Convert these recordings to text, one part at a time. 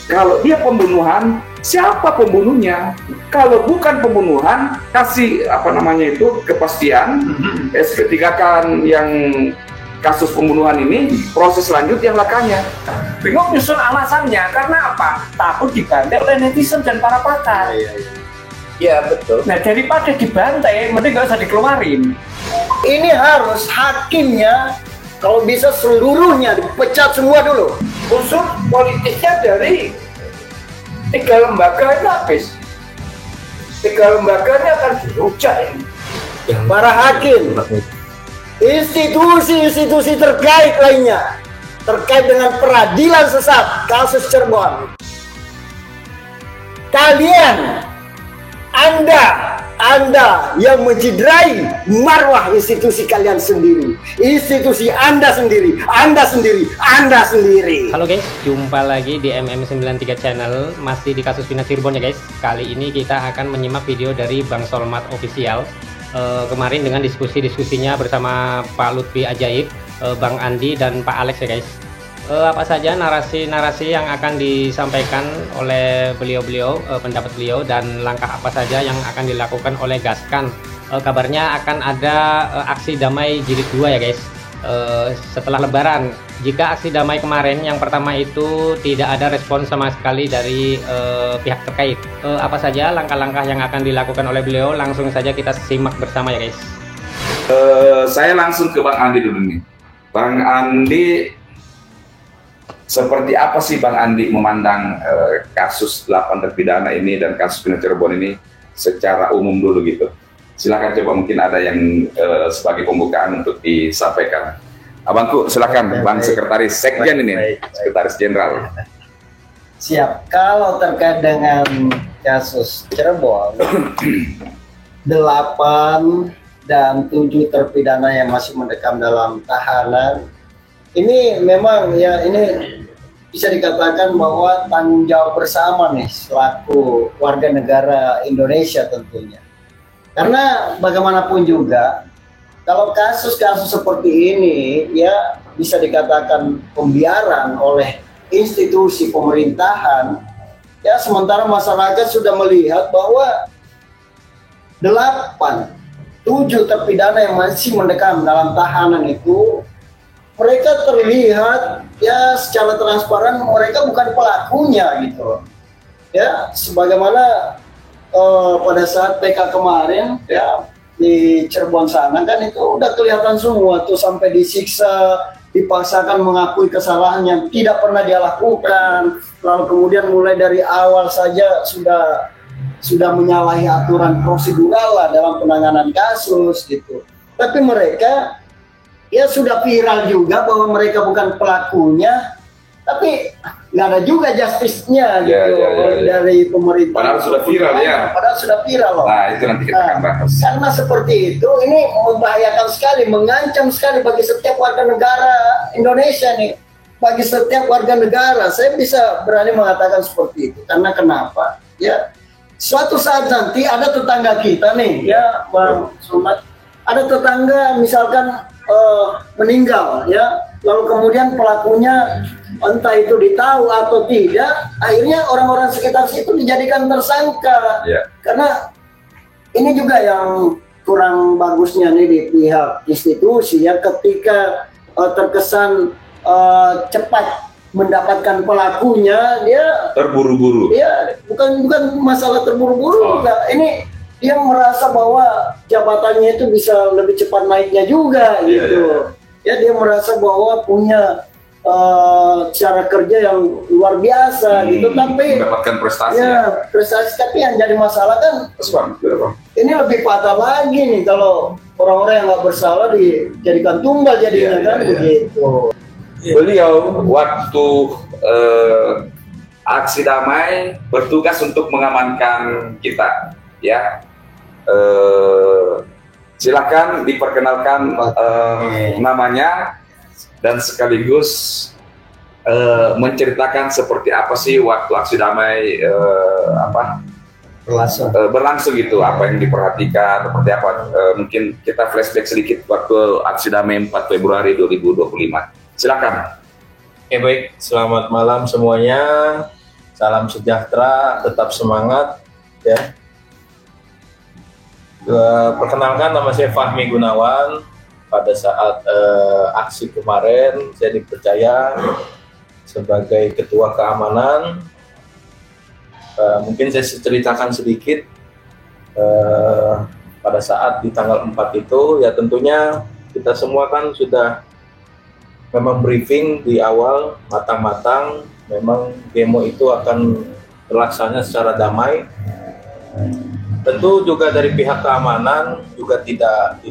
Kalau dia pembunuhan, siapa pembunuhnya? Kalau bukan pembunuhan, kasih kepastian. Ketika kan yang kasus pembunuhan ini, proses lanjut yang lakanya. Bingung nyusun alasannya, karena apa? Takut dibantai oleh netizen dan para pakar. Iya betul. Nah, daripada dibantai, mending nggak usah dikeluarin. Ini harus hakimnya kalau bisa seluruhnya dipecat semua dulu. Unsur politisnya dari 3 lembaga itu habis. 3 lembaga ini akan dirujak ini. Para hakim, institusi-institusi terkait lainnya terkait dengan peradilan sesat kasus Cirebon. Kalian, Anda yang menciderai marwah institusi kalian sendiri, institusi Anda sendiri. Halo guys, jumpa lagi di MM93 channel, masih di kasus Vina Cirebon ya guys. Kali ini kita akan menyimak video dari Bang Solmat Official. Kemarin dengan diskusinya bersama Pak Lutfi Ajaib, Bang Andi dan Pak Alex ya guys. Apa saja narasi-narasi yang akan disampaikan oleh beliau-beliau, pendapat beliau, dan langkah apa saja yang akan dilakukan oleh Gaskan. Kabarnya akan ada aksi damai jilid 2 ya guys, setelah lebaran. Jika aksi damai kemarin yang pertama itu tidak ada respon sama sekali dari pihak terkait, apa saja langkah-langkah yang akan dilakukan oleh beliau, langsung saja kita simak bersama ya guys. Saya langsung ke Bang Andi dulu nih. Bang Andi, seperti apa sih Bang Andi memandang kasus 8 terpidana ini dan kasus Vina Cirebon ini secara umum dulu gitu? Silakan, coba mungkin ada yang sebagai pembukaan untuk disampaikan. Abangku, silakan. Bang Sekretaris Sekjen ini, Sekretaris Jenderal. Siap. Kalau terkait dengan kasus Cirebon, 8 dan 7 terpidana yang masih mendekam dalam tahanan, ini memang ya, ini bisa dikatakan bahwa tanggung jawab bersama nih selaku warga negara Indonesia tentunya. Karena bagaimanapun juga, kalau kasus-kasus seperti ini ya bisa dikatakan pembiaran oleh institusi pemerintahan, ya sementara masyarakat sudah melihat bahwa 8, 7 terpidana yang masih mendekam dalam tahanan itu, mereka terlihat ya secara transparan mereka bukan pelakunya gitu. Ya, sebagaimana pada saat PK kemarin ya di Cirebon sana kan itu udah kelihatan semua tuh, sampai disiksa, dipaksakan mengakui kesalahan yang tidak pernah dia lakukan. Lalu kemudian mulai dari awal saja sudah menyalahi aturan prosedural lah dalam penanganan kasus gitu. Tapi mereka ya sudah viral juga bahwa mereka bukan pelakunya, tapi nggak ada juga justice-nya gitu dari pemerintah. Padahal sudah viral ya. Padahal sudah viral loh. Nah, itu nanti kita akan bahas. Karena seperti itu, ini membahayakan sekali, mengancam sekali bagi setiap warga negara Indonesia nih. Bagi setiap warga negara, saya bisa berani mengatakan seperti itu. Karena kenapa? Ya, suatu saat nanti ada tetangga kita nih, ya Bang Solmat, ada tetangga misalkan meninggal ya, lalu kemudian pelakunya entah itu ditahu atau tidak, akhirnya orang-orang sekitar situ dijadikan tersangka. Karena ini juga yang kurang bagusnya nih di pihak institusi ya, ketika terkesan cepat mendapatkan pelakunya, dia terburu-buru. Ya, bukan masalah terburu-buru juga. Ini dia merasa bahwa jabatannya itu bisa lebih cepat naiknya juga gitu. Ya, dia merasa bahwa punya cara kerja yang luar biasa gitu, tapi mendapatkan prestasi. Ya, prestasi, tapi yang jadi masalah kan ini lebih fatal lagi nih kalau orang-orang yang nggak bersalah dijadikan tumbal jadinya kan begitu. Beliau waktu aksi damai bertugas untuk mengamankan kita, ya. Silakan diperkenalkan namanya dan sekaligus menceritakan seperti apa sih waktu aksi damai berlangsung gitu, apa yang diperhatikan, seperti apa. Mungkin kita flashback sedikit waktu aksi damai 4 Februari 2025. Silakan. Baik, selamat malam semuanya. Salam sejahtera, tetap semangat ya. Perkenalkan, nama saya Fahmi Gunawan. Pada saat aksi kemarin saya dipercaya sebagai ketua keamanan. Mungkin saya ceritakan sedikit pada saat di tanggal 4 itu, ya tentunya kita semua kan sudah memang briefing di awal matang-matang, memang demo itu akan terlaksana secara damai. Tentu juga dari pihak keamanan juga tidak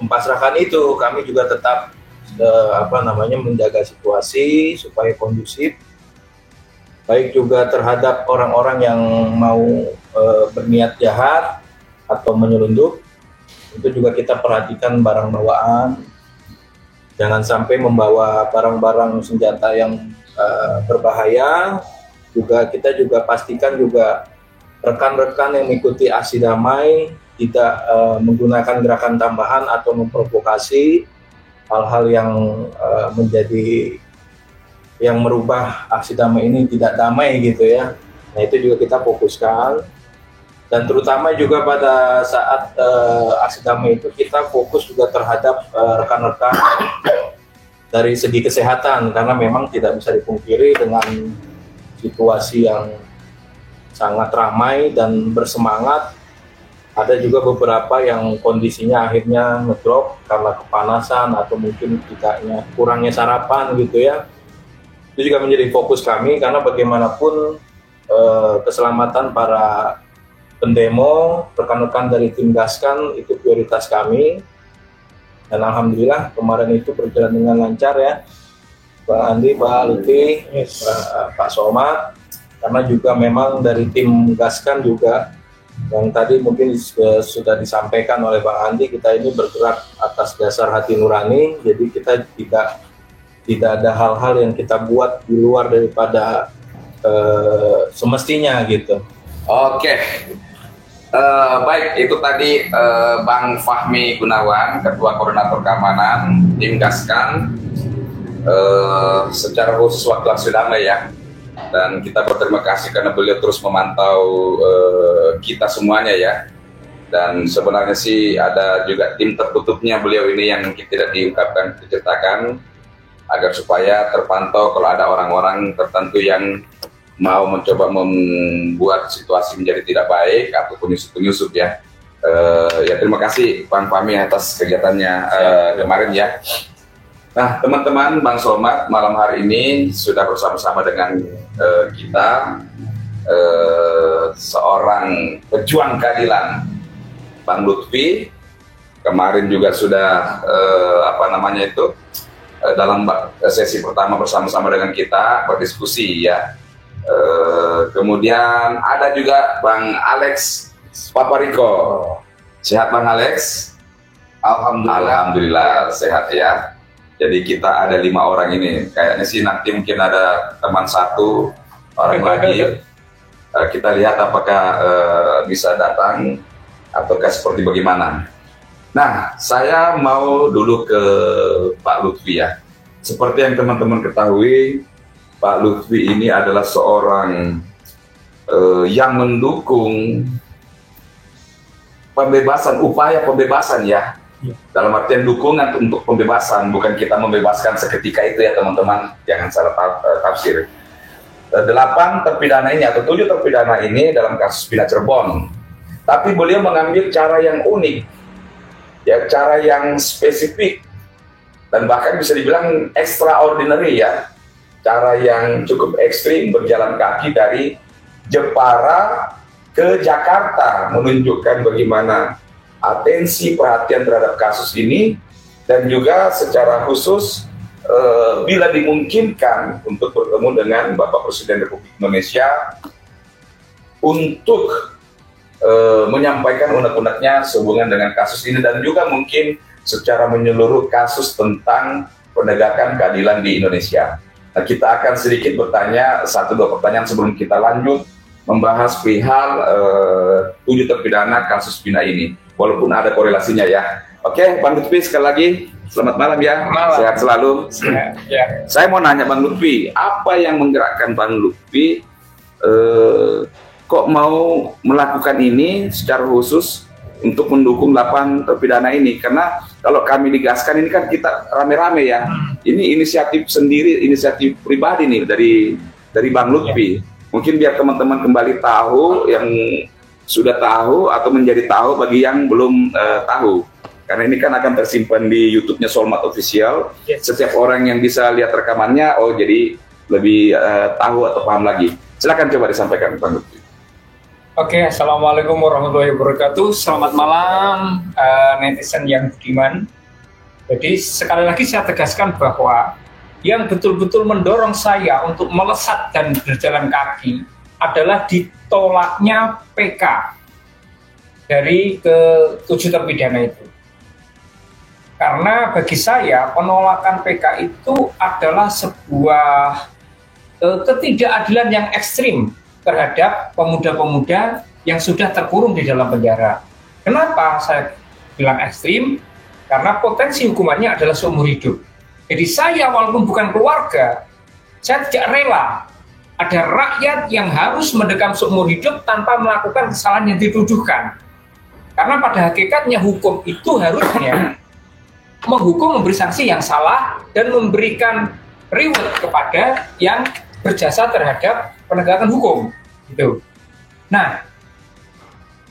mempasrahkan itu. Kami juga tetap menjaga situasi supaya kondusif. Baik juga terhadap orang-orang yang mau berniat jahat atau menyelundup. Itu juga kita perhatikan barang bawaan. Jangan sampai membawa barang-barang senjata yang berbahaya. Juga kita juga pastikan juga rekan-rekan yang mengikuti aksi damai tidak menggunakan gerakan tambahan atau memprovokasi hal-hal yang yang merubah aksi damai ini tidak damai gitu ya. Nah itu juga kita fokuskan, dan terutama juga pada saat aksi damai itu kita fokus juga terhadap rekan-rekan dari segi kesehatan, karena memang tidak bisa dipungkiri dengan situasi yang sangat ramai dan bersemangat. Ada juga beberapa yang kondisinya akhirnya ngedrop karena kepanasan atau mungkin kurangnya sarapan gitu ya. Itu juga menjadi fokus kami, karena bagaimanapun keselamatan para pendemo, rekan-rekan dari tim Gaskan itu prioritas kami. Dan alhamdulillah kemarin itu berjalan dengan lancar ya, Bang Andi, Pak Lutfi, Pak Somad, karena juga memang dari tim Gaskan juga yang tadi mungkin sudah disampaikan oleh Bang Andi, kita ini bergerak atas dasar hati nurani, jadi kita tidak ada hal-hal yang kita buat di luar daripada semestinya gitu. Oke. Baik, itu tadi Bang Fahmi Gunawan, Ketua Koordinator Keamanan tim Gaskan. Secara khusus waktu aksi damai ya, dan kita berterima kasih karena beliau terus memantau kita semuanya ya. Dan sebenarnya sih ada juga tim tertutupnya beliau ini yang tidak diceritakan, agar supaya terpantau kalau ada orang-orang tertentu yang mau mencoba membuat situasi menjadi tidak baik atau penyusup ya. Ya terima kasih Bang Fahmi atas kegiatannya kemarin ya. Nah teman-teman, Bang Somad malam hari ini sudah bersama-sama dengan kita, seorang pejuang keadilan, Bang Lutfi. Kemarin juga sudah dalam sesi pertama bersama-sama dengan kita berdiskusi ya. Kemudian ada juga Bang Alex Papariko. Sehat Bang Alex? Alhamdulillah sehat ya. Jadi kita ada 5 orang ini. Kayaknya sih nanti mungkin ada teman satu orang lagi. Kita lihat apakah bisa datang ataukah seperti bagaimana. Nah, saya mau dulu ke Pak Lutfi ya. Seperti yang teman-teman ketahui, Pak Lutfi ini adalah seorang yang mendukung upaya pembebasan ya. Dalam artian dukungan untuk pembebasan, bukan kita membebaskan seketika itu ya teman-teman, jangan salah tafsir. 8 terpidana ini atau 7 terpidana ini dalam kasus Bina Cirebon, tapi beliau mengambil cara yang unik, ya, cara yang spesifik dan bahkan bisa dibilang extraordinary ya, cara yang cukup ekstrim, berjalan kaki dari Jepara ke Jakarta, menunjukkan bagaimana atensi perhatian terhadap kasus ini, dan juga secara khusus bila dimungkinkan untuk bertemu dengan Bapak Presiden Republik Indonesia untuk menyampaikan unek-uneknya sehubungan dengan kasus ini, dan juga mungkin secara menyeluruh kasus tentang penegakan keadilan di Indonesia. Nah, kita akan sedikit bertanya 1-2 pertanyaan sebelum kita lanjut membahas perihal 7 terpidana kasus Bina ini, walaupun ada korelasinya ya. Oke, Bang Lutfi sekali lagi Selamat malam ya. Malam. Sehat selalu. Ya. Saya mau nanya Bang Lutfi, apa yang menggerakkan Bang Lutfi kok mau melakukan ini secara khusus untuk mendukung 8 terpidana ini? Karena kalau kami digaskan ini kan kita rame-rame ya. Ini inisiatif sendiri, inisiatif pribadi nih dari Bang Lutfi. Mungkin biar teman-teman kembali tahu yang sudah tahu atau menjadi tahu bagi yang belum tahu. Karena ini kan akan tersimpan di YouTube-nya Solmat Official. Setiap orang yang bisa lihat rekamannya, oh jadi lebih tahu atau paham lagi. Silakan coba disampaikan Bang Lutfi. Oke, assalamualaikum warahmatullahi wabarakatuh. Selamat malam netizen yang budiman. Jadi sekali lagi saya tegaskan bahwa yang betul-betul mendorong saya untuk melesat dan berjalan kaki adalah ditolaknya PK dari ke-7 terpidana itu. Karena bagi saya penolakan PK itu adalah sebuah ketidakadilan yang ekstrim terhadap pemuda-pemuda yang sudah terkurung di dalam penjara. Kenapa saya bilang ekstrim? Karena potensi hukumannya adalah seumur hidup. Jadi saya walaupun bukan keluarga, saya tidak rela ada rakyat yang harus mendekam seumur hidup tanpa melakukan kesalahan yang dituduhkan. Karena pada hakikatnya hukum itu harusnya menghukum, memberi sanksi yang salah dan memberikan reward kepada yang berjasa terhadap penegakan hukum. Gitu. Nah,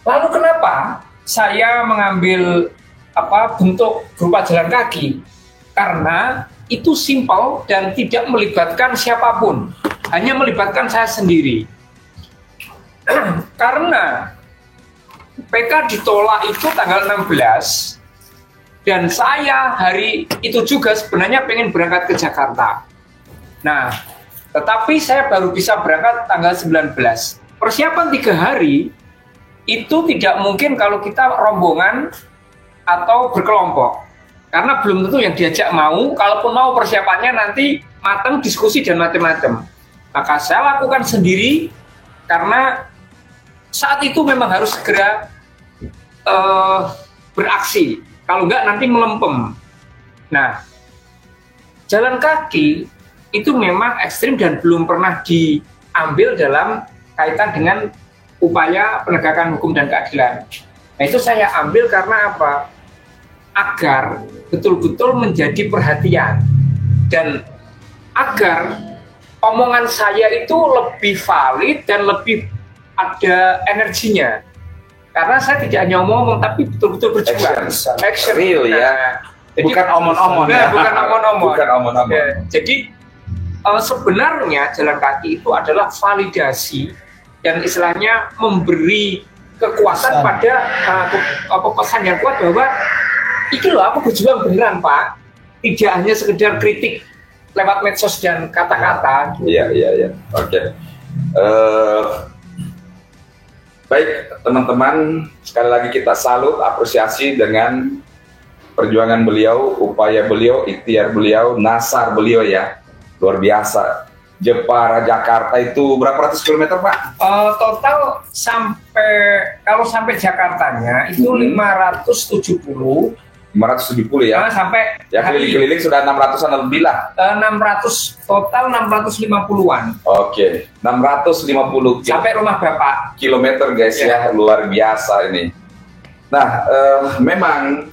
lalu kenapa saya mengambil bentuk berupa jalan kaki? Karena itu simpel dan tidak melibatkan siapapun, hanya melibatkan saya sendiri. Karena PK ditolak itu tanggal 16 dan saya hari itu juga sebenarnya pengen berangkat ke Jakarta. Nah, tetapi saya baru bisa berangkat tanggal 19. Persiapan 3 hari itu tidak mungkin kalau kita rombongan atau berkelompok. Karena belum tentu yang diajak mau, kalaupun mau persiapannya nanti matang, diskusi dan macam-macam. Maka saya lakukan sendiri karena saat itu memang harus segera beraksi. Kalau enggak nanti melempem. Nah, jalan kaki itu memang ekstrim dan belum pernah diambil dalam kaitan dengan upaya penegakan hukum dan keadilan. Nah, itu saya ambil karena apa? Agar betul-betul menjadi perhatian dan agar omongan saya itu lebih valid dan lebih ada energinya. Karena saya tidak hanya ngomong tapi betul-betul berjuang. Action. Real ya. Jadi, bukan omon-omon ya. Bukan omon-omon. Bukan omon-omon. Ya, jadi sebenarnya jalan kaki itu adalah validasi dan istilahnya memberi kekuatan pada pesan yang kuat bahwa itu loh aku berjuang beneran Pak, tidak hanya sekedar kritik lewat medsos dan kata-kata. Iya. Oke. Baik teman-teman, sekali lagi kita salut, apresiasi dengan perjuangan beliau, upaya beliau, ikhtiar beliau, nasar beliau ya, luar biasa. Jepara Jakarta itu berapa ratus kilometer Pak? Total kalau sampai Jakartanya itu 570 ya. Sampai ya keliling-keliling sudah 600-an lebih lah. 600 total 650-an. Oke, 650 sampai rumah Bapak. Kilometer guys ya, luar biasa ini. Nah, memang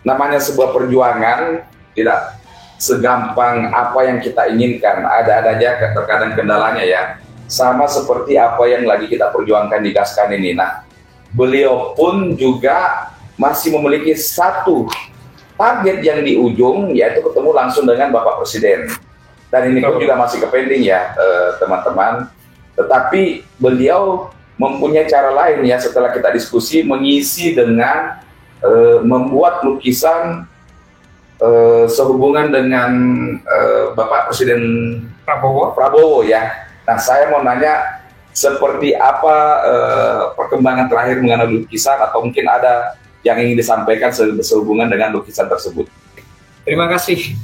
namanya sebuah perjuangan tidak segampang apa yang kita inginkan. Ada aja terkadang kendalanya ya. Sama seperti apa yang lagi kita perjuangkan di Gaskan ini. Nah, beliau pun juga masih memiliki satu target yang di ujung, yaitu ketemu langsung dengan Bapak Presiden. Dan ini pun juga masih pending ya teman-teman. Tetapi beliau mempunyai cara lain ya, setelah kita diskusi, mengisi dengan membuat lukisan sehubungan dengan Bapak Presiden Prabowo ya. Nah, saya mau nanya seperti apa perkembangan terakhir mengenai lukisan, atau mungkin ada yang ingin disampaikan sehubungan dengan lukisan tersebut. Terima kasih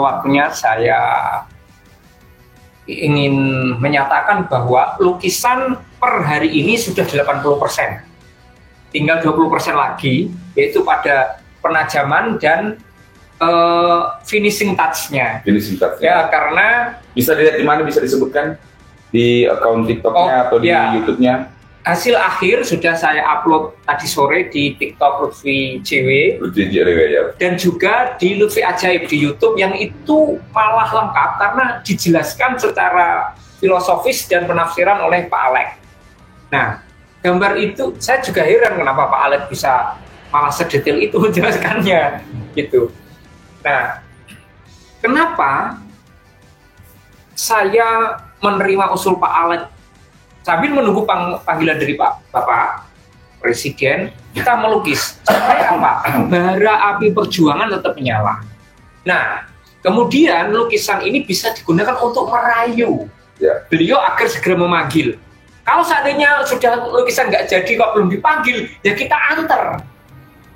waktunya. Saya ingin menyatakan bahwa lukisan per hari ini sudah 80%. Tinggal 20% lagi, yaitu pada penajaman dan finishing touch-nya. Finishing touch. Ya, karena Bisa dilihat di mana, bisa disebutkan di akun TikTok-nya atau di ya. YouTube-nya? Hasil akhir sudah saya upload tadi sore di TikTok Lutfi JW. Lutfi JW ya. Dan juga di Lutfi Ajaib di YouTube, yang itu malah lengkap karena dijelaskan secara filosofis dan penafsiran oleh Pak Alex. Nah, gambar itu saya juga heran kenapa Pak Alex bisa malah sedetail itu menjelaskannya gitu. Nah, kenapa saya menerima usul Pak Alex sambil menunggu panggilan dari Bapak Presiden, kita melukis supaya apa? Bara api perjuangan tetap menyala. Nah, kemudian lukisan ini bisa digunakan untuk merayu beliau agar segera memanggil. Kalau seandainya sudah lukisan nggak jadi kok belum dipanggil, ya kita antar.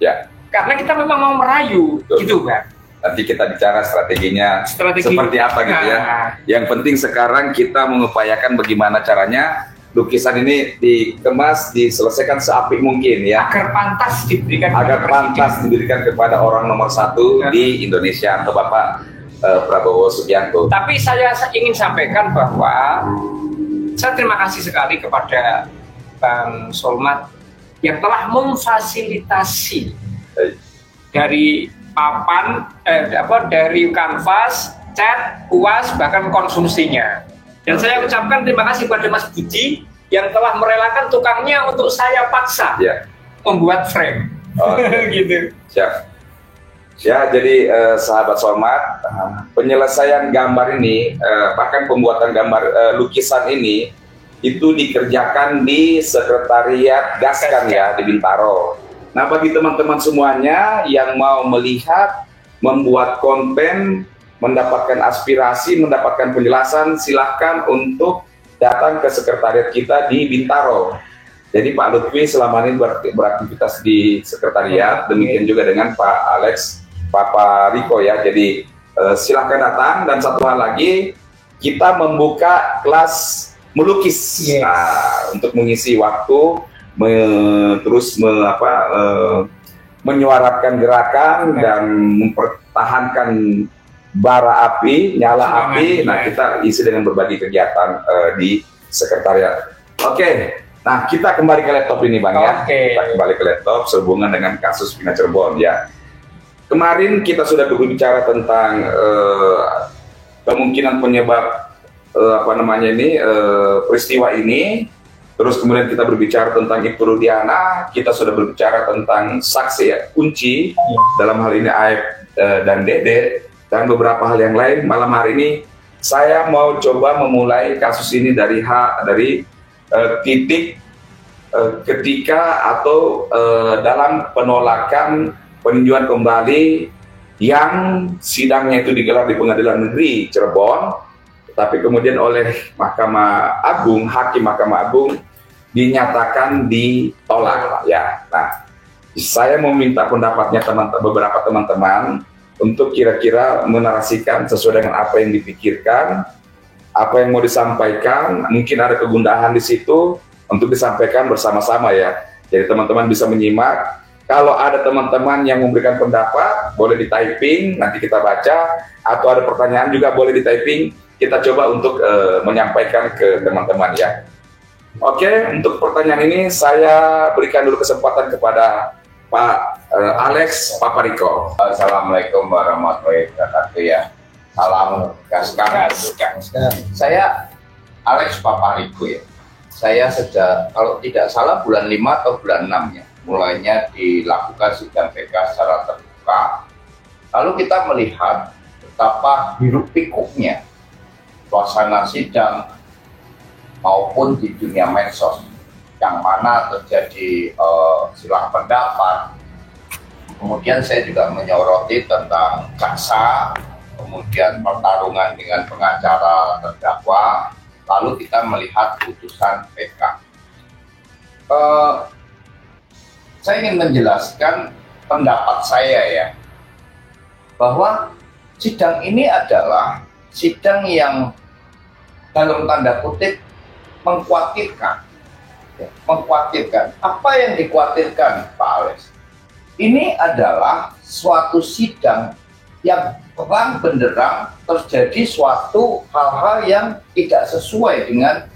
Ya, karena kita memang mau merayu, gitu kan. Nanti kita bicara strateginya seperti apa gitu ya. Yang penting sekarang kita mengupayakan bagaimana caranya lukisan ini dikemas, diselesaikan seapik mungkin ya. Agar pantas diberikan kepada orang nomor satu di Indonesia, atau Bapak Prabowo Subianto. Tapi saya ingin sampaikan bahwa saya terima kasih sekali kepada Bang Solmat yang telah memfasilitasi dari papan, dari kanvas, cat, kuas, bahkan konsumsinya. Dan saya ucapkan terima kasih kepada Mas Budi yang telah merelakan tukangnya untuk saya paksa membuat frame. Gitu. Siap. Ya, jadi sahabat Solmat, penyelesaian gambar ini, bahkan pembuatan gambar lukisan ini itu dikerjakan di Sekretariat Gaskan ya di Bintaro. Nah, bagi teman-teman semuanya yang mau melihat, membuat konten, mendapatkan aspirasi, mendapatkan penjelasan, silahkan untuk datang ke sekretariat kita di Bintaro. Jadi Pak Lutfi selama ini beraktivitas di sekretariat, demikian juga dengan Pak Alex, Pak Riko ya. Jadi silahkan datang. Dan satu hal lagi, kita membuka kelas melukis untuk mengisi waktu, menyuarakan gerakan dan mempertahankan bara api, nyala api. Nah, kita isi dengan berbagai kegiatan di sekretariat. Oke, nah kita kembali ke laptop ini Bang ya. Kita kembali ke laptop sehubungan dengan kasus Vina Cirebon ya. Kemarin kita sudah berbicara tentang kemungkinan penyebab peristiwa ini. Terus kemudian kita berbicara tentang Ibtu Rudiana, kita sudah berbicara tentang saksi ya, kunci dalam hal ini Aib dan Dede, dan beberapa hal yang lain. Malam hari ini saya mau coba memulai kasus ini dari titik ketika atau dalam penolakan peninjauan kembali yang sidangnya itu digelar di Pengadilan Negeri Cirebon, tapi kemudian oleh Mahkamah Agung, Hakim Mahkamah Agung dinyatakan ditolak ya. Nah, saya mau minta pendapatnya beberapa teman-teman untuk kira-kira menarasikan sesuai dengan apa yang dipikirkan, apa yang mau disampaikan. Mungkin ada kegundahan di situ untuk disampaikan bersama-sama ya. Jadi teman-teman bisa menyimak. Kalau ada teman-teman yang memberikan pendapat, boleh di-typing, nanti kita baca. Atau ada pertanyaan juga boleh di-typing. Kita coba untuk menyampaikan ke teman-teman ya. Oke, untuk pertanyaan ini saya berikan dulu kesempatan kepada Pak Alex Papariko. Assalamualaikum warahmatullahi wabarakatuh ya. Salam Gaskan. Saya Alex Papariko ya. Saya sejak, kalau tidak salah bulan 5 atau bulan 6 ya, mulainya dilakukan sidang PK secara terbuka. Lalu kita melihat betapa hiruk pikuknya suasana sidang maupun di dunia medsos, yang mana terjadi silang pendapat. Kemudian saya juga menyoroti tentang jaksa, kemudian pertarungan dengan pengacara terdakwa, lalu kita melihat putusan PK. Saya ingin menjelaskan pendapat saya ya, bahwa sidang ini adalah sidang yang dalam tanda kutip mengkhawatirkan. Apa yang dikhawatirkan Pak Alex? Ini adalah suatu sidang yang terang benderang terjadi suatu hal-hal yang tidak sesuai dengan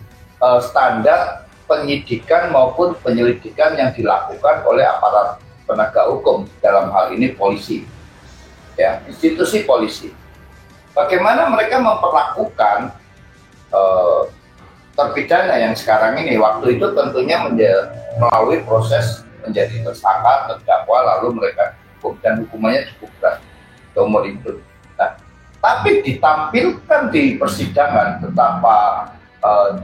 standar penyidikan maupun penyelidikan yang dilakukan oleh aparat penegak hukum, dalam hal ini polisi, ya, institusi polisi. Bagaimana mereka memperlakukan terpidana yang sekarang ini? Waktu itu tentunya melalui proses menjadi tersangka, terdakwa, lalu mereka hukum, dan hukumannya cukup berat, seumur hidup. Nah, tapi ditampilkan di persidangan betapa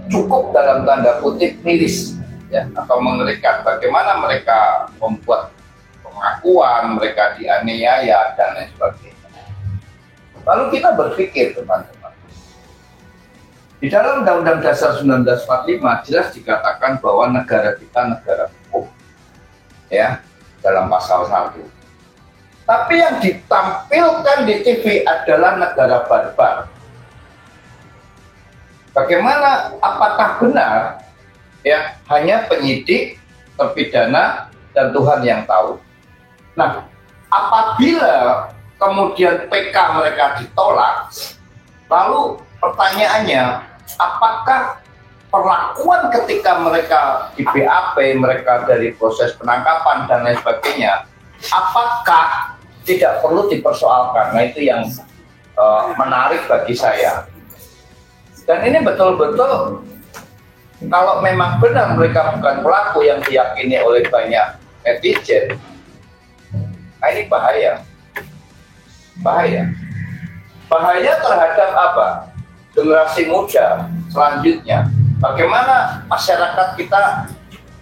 cukup dalam tanda kutip miris, ya, atau mengerikan, bagaimana mereka membuat pengakuan, mereka dianiaya dan lain sebagainya. Lalu kita berpikir, teman-teman, di dalam Undang-Undang Dasar 1945 jelas dikatakan bahwa negara kita negara hukum, ya, dalam pasal 1. Tapi yang ditampilkan di TV adalah negara barbar. Bagaimana, apakah benar, ya, hanya penyidik, terpidana, dan Tuhan yang tahu? Nah, apabila kemudian PK mereka ditolak, lalu pertanyaannya, apakah perlakuan ketika mereka di BAP, mereka dari proses penangkapan dan lain sebagainya, apakah tidak perlu dipersoalkan? Nah, itu yang menarik bagi saya. Dan ini betul-betul, kalau memang benar mereka bukan pelaku yang diyakini oleh banyak netizen, nah ini bahaya. Bahaya terhadap apa? Generasi muda selanjutnya. Bagaimana masyarakat kita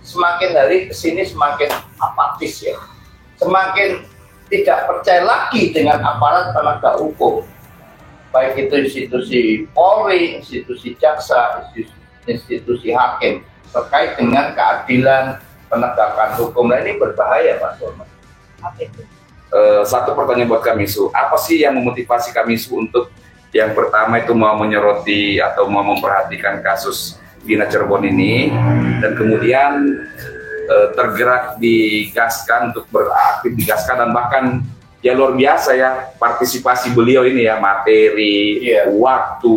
semakin hari kesini semakin apatis, ya, semakin tidak percaya lagi dengan aparat penegak hukum, baik itu institusi Polri, institusi jaksa, institusi hakim, terkait dengan keadilan penegakan hukum. Nah, ini berbahaya, Pak Solmat. Satu pertanyaan buat Kamisu, apa sih yang memotivasi Kamisu untuk yang pertama itu mau menyoroti atau mau memperhatikan kasus Vina Cirebon ini, dan kemudian tergerak digaskan untuk beraktif, digaskan, dan bahkan ya luar biasa ya partisipasi beliau ini ya, materi, waktu,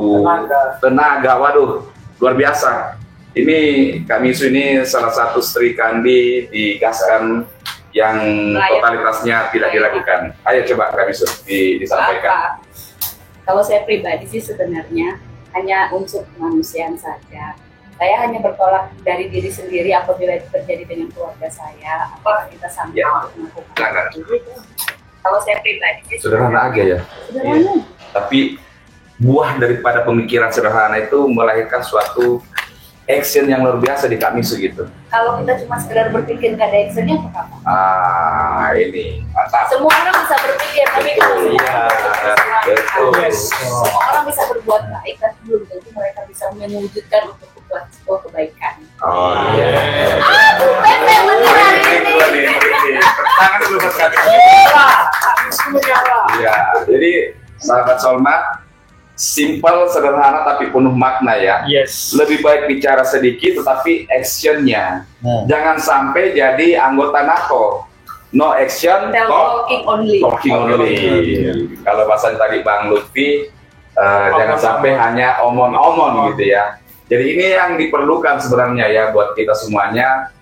tenaga, waduh luar biasa. Ini Kamisu ini salah satu Sri Kandi digaskan yang totalitasnya tidak dilakukan. Ayo coba Kamisu disampaikan. Kalau saya pribadi sih sebenarnya hanya unsur kemanusiaan saja. Saya hanya bertolak dari diri sendiri apabila itu terjadi dengan keluarga saya. Apakah kita sanggup untuk melakukan itu? Kalau saya pribadi sih sederhana aja ya. Sederhana. Tapi buah daripada pemikiran sederhana itu melahirkan suatu action yang luar biasa di Kamisu gitu. Kalau kita cuma sekedar berpikir nggak ada actionnya, apa? Ini mantap. Semua orang bisa berpikir, tapi kalau semua orang bisa berbuat baik, tapi belum tentu mereka bisa mewujudkan untuk membuat sebuah kebaikan. Oh iya. Benar hari ini. Tangan dulu sekali. Iya, jadi sahabat Solmat, simple, sederhana tapi penuh makna ya. Yes. Lebih baik bicara sedikit tetapi actionnya. Jangan sampai jadi anggota NATO. No action, Talking only. Talking only. Kalau bahasa tadi Bang Lutfi, jangan sampai hanya omong-omong gitu ya. Jadi ini yang diperlukan sebenarnya ya buat kita semuanya,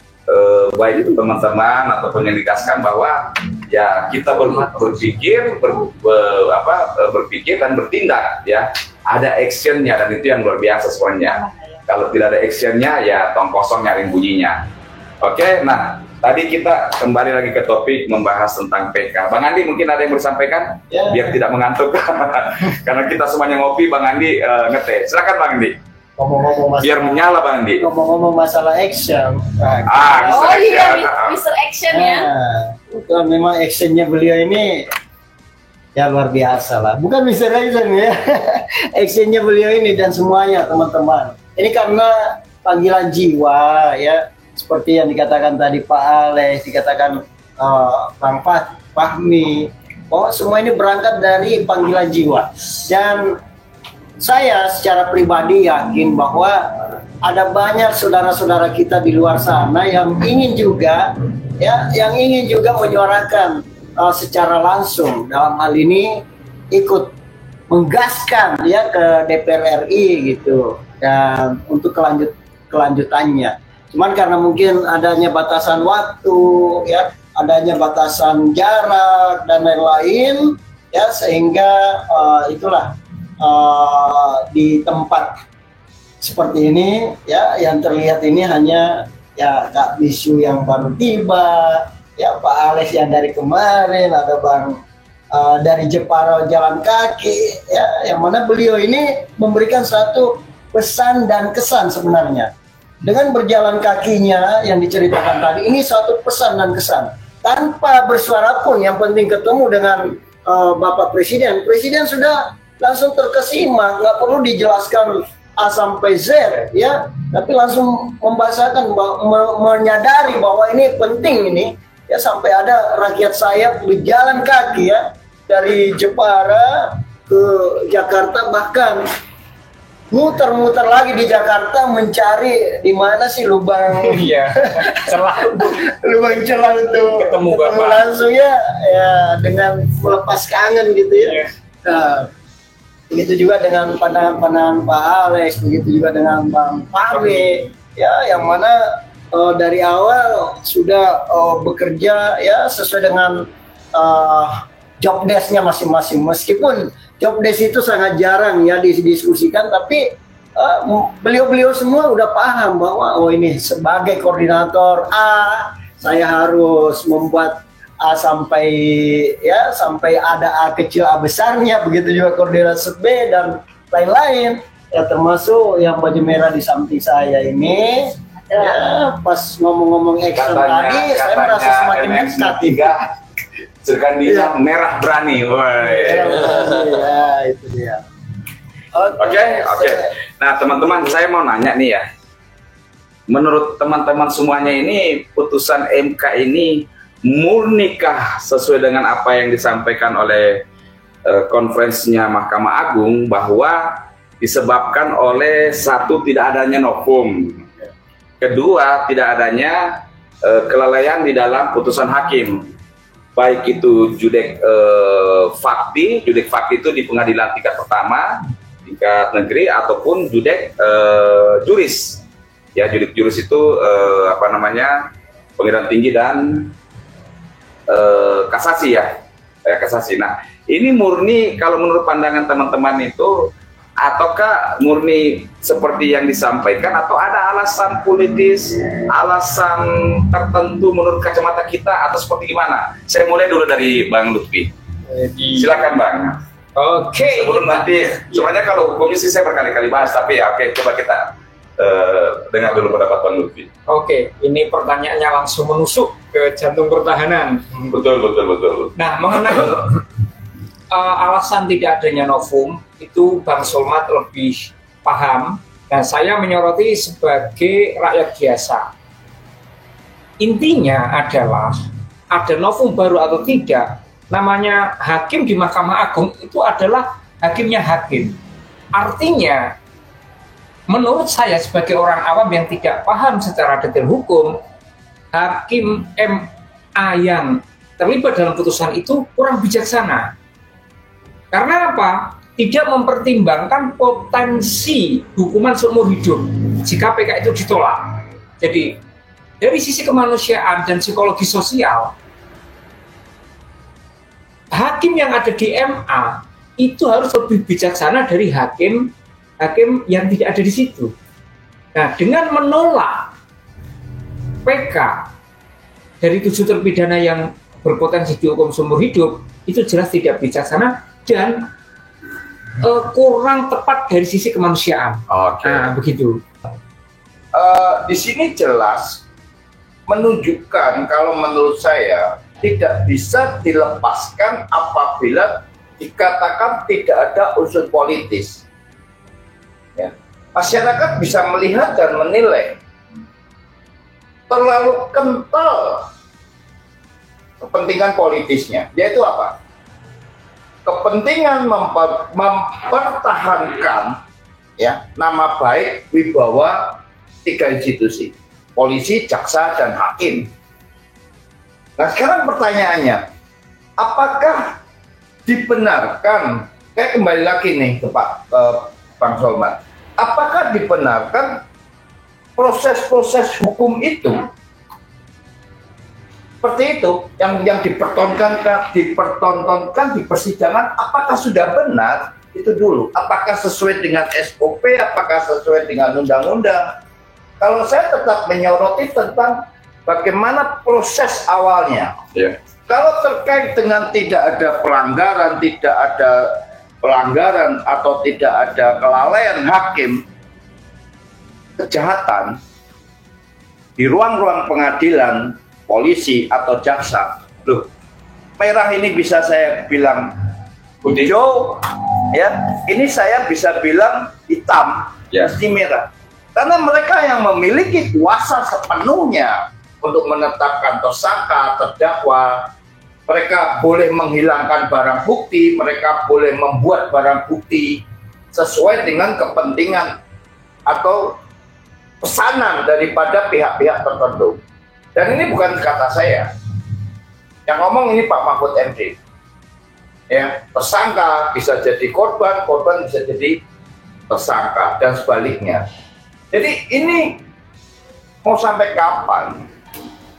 baik itu teman-teman ataupun yang dikasihkan, bahwa ya kita berpikir, berpikir dan bertindak ya. Ada actionnya, dan itu yang luar biasa sebenarnya. Kalau tidak ada actionnya ya tong kosong nyaring bunyinya. Oke, nah tadi kita kembali lagi ke topik membahas tentang PK. Bang Andi mungkin ada yang bersampaikan biar tidak mengantuk karena kita semuanya ngopi. Bang Andi ngeteh. Silakan Bang Andi. Ngomong-ngomong Biar menyala Bang Andi. Ngomong-ngomong masalah action. Oh iya, Mr. Action ya. Nah, memang actionnya beliau ini ya luar biasa lah. Bukan Mr. Action ya. Actionnya beliau ini dan semuanya teman-teman. Ini karena panggilan jiwa ya. Seperti yang dikatakan tadi Pak Alex, dikatakan Bang Fahmi. Oh, semua ini berangkat dari panggilan jiwa. Dan saya secara pribadi yakin bahwa ada banyak saudara-saudara kita di luar sana yang ingin juga menyuarakan secara langsung, dalam hal ini ikut menggaskan ya ke DPR RI gitu, dan untuk kelanjutannya. Cuman karena mungkin adanya batasan waktu, ya, adanya batasan jarak dan lain-lain, ya, sehingga itulah di tempat seperti ini, ya, yang terlihat ini hanya ya Kak Bisu yang baru tiba, ya Pak Alex yang dari kemarin, ada Bang dari Jepara jalan kaki, ya, yang mana beliau ini memberikan satu pesan dan kesan sebenarnya. Dengan berjalan kakinya yang diceritakan tadi, ini suatu pesan dan kesan. Tanpa bersuara pun, yang penting ketemu dengan Bapak Presiden. Presiden sudah langsung terkesima, nggak perlu dijelaskan A sampai Z, ya, tapi langsung membahasakan, menyadari bahwa ini penting ini, ya, sampai ada rakyat saya berjalan kaki, ya, dari Jepara ke Jakarta, bahkan muter-muter lagi di Jakarta mencari di mana sih lubang lubang celah itu ketemu Bapak langsung, ya dengan melepas kangen gitu, ya. Nah, begitu juga dengan pandangan-pandangan Pak Alex, begitu juga dengan Bang Fahmi, ya, yang mana dari awal sudah bekerja, ya, sesuai dengan job desk-nya masing-masing. Meskipun job desk itu sangat jarang ya didiskusikan, tapi beliau-beliau semua udah paham bahwa ini sebagai koordinator A, saya harus membuat A sampai ada A kecil A besarnya, begitu juga koordinator B dan lain-lain, ya, termasuk yang baju merah di samping saya ini, ya, pas ngomong-ngomong action tadi saya merasa semakin dekat. Sedangkan dia merah berani, ya, itu dia. Oke. Nah, teman-teman, saya mau nanya nih, ya, menurut teman-teman semuanya ini, putusan MK ini murnikah sesuai dengan apa yang disampaikan oleh konferensinya Mahkamah Agung, bahwa disebabkan oleh satu, tidak adanya novum, kedua, tidak adanya kelalaian di dalam putusan hakim, baik itu judek fakti itu di pengadilan tingkat pertama, tingkat negeri, ataupun judek juris, ya, judek juris itu pengadilan tinggi dan kasasi, ya, kasasi. Nah, ini murni kalau menurut pandangan teman-teman itu, ataukah murni seperti yang disampaikan, atau ada alasan politis, alasan tertentu menurut kacamata kita, atau seperti gimana? Saya mulai dulu dari Bang Lutfi. Silakan, Bang. Oke. Sebelum nanti, sebenarnya kalau hukumnya sih saya berkali-kali bahas, tapi ya oke, coba kita dengar dulu pendapat Bang Lutfi. Oke, ini pertanyaannya langsung menusuk ke jantung pertahanan. Betul. Nah, mengenai alasan tidak adanya novum, itu Bang Solmat lebih paham, dan saya menyoroti sebagai rakyat biasa. Intinya adalah ada novum baru atau tidak, namanya hakim di Mahkamah Agung itu adalah hakimnya hakim. Artinya, menurut saya sebagai orang awam yang tidak paham secara detail hukum, hakim MA yang terlibat dalam putusan itu kurang bijaksana. Karena apa? Tidak mempertimbangkan potensi hukuman seumur hidup jika PK itu ditolak. Jadi, dari sisi kemanusiaan dan psikologi sosial, hakim yang ada di MA itu harus lebih bijaksana dari hakim yang tidak ada di situ. Nah, dengan menolak PK dari 7 terpidana yang berpotensi dihukum seumur hidup, itu jelas tidak bijaksana dan kurang tepat dari sisi kemanusiaan. Oke. Nah, begitu. Di sini jelas menunjukkan kalau menurut saya tidak bisa dilepaskan apabila dikatakan tidak ada unsur politis. Ya. Masyarakat bisa melihat dan menilai terlalu kental kepentingan politisnya, yaitu apa? Kepentingan mempertahankan, ya, nama baik wibawa 3 institusi, polisi, jaksa, dan hakim. Nah, sekarang pertanyaannya, apakah dibenarkan, kayak kembali lagi nih ke Bang Solmat, apakah dibenarkan proses-proses hukum itu seperti itu yang dipertontonkan di persidangan, apakah sudah benar? Itu dulu, apakah sesuai dengan SOP, apakah sesuai dengan undang-undang? Kalau saya tetap menyoroti tentang bagaimana proses awalnya. Kalau terkait dengan tidak ada pelanggaran atau tidak ada kelalaian hakim, kejahatan di ruang-ruang pengadilan, polisi atau jaksa, loh, merah ini bisa saya bilang hijau, ya, ini saya bisa bilang hitam, mesti merah, karena mereka yang memiliki kuasa sepenuhnya untuk menetapkan tersangka, terdakwa. Mereka boleh menghilangkan barang bukti, mereka boleh membuat barang bukti sesuai dengan kepentingan atau pesanan daripada pihak-pihak tertentu. Dan ini bukan kata saya, yang ngomong ini Pak Mahfud MD. Ya, tersangka bisa jadi korban, korban bisa jadi tersangka, dan sebaliknya. Jadi ini mau sampai kapan?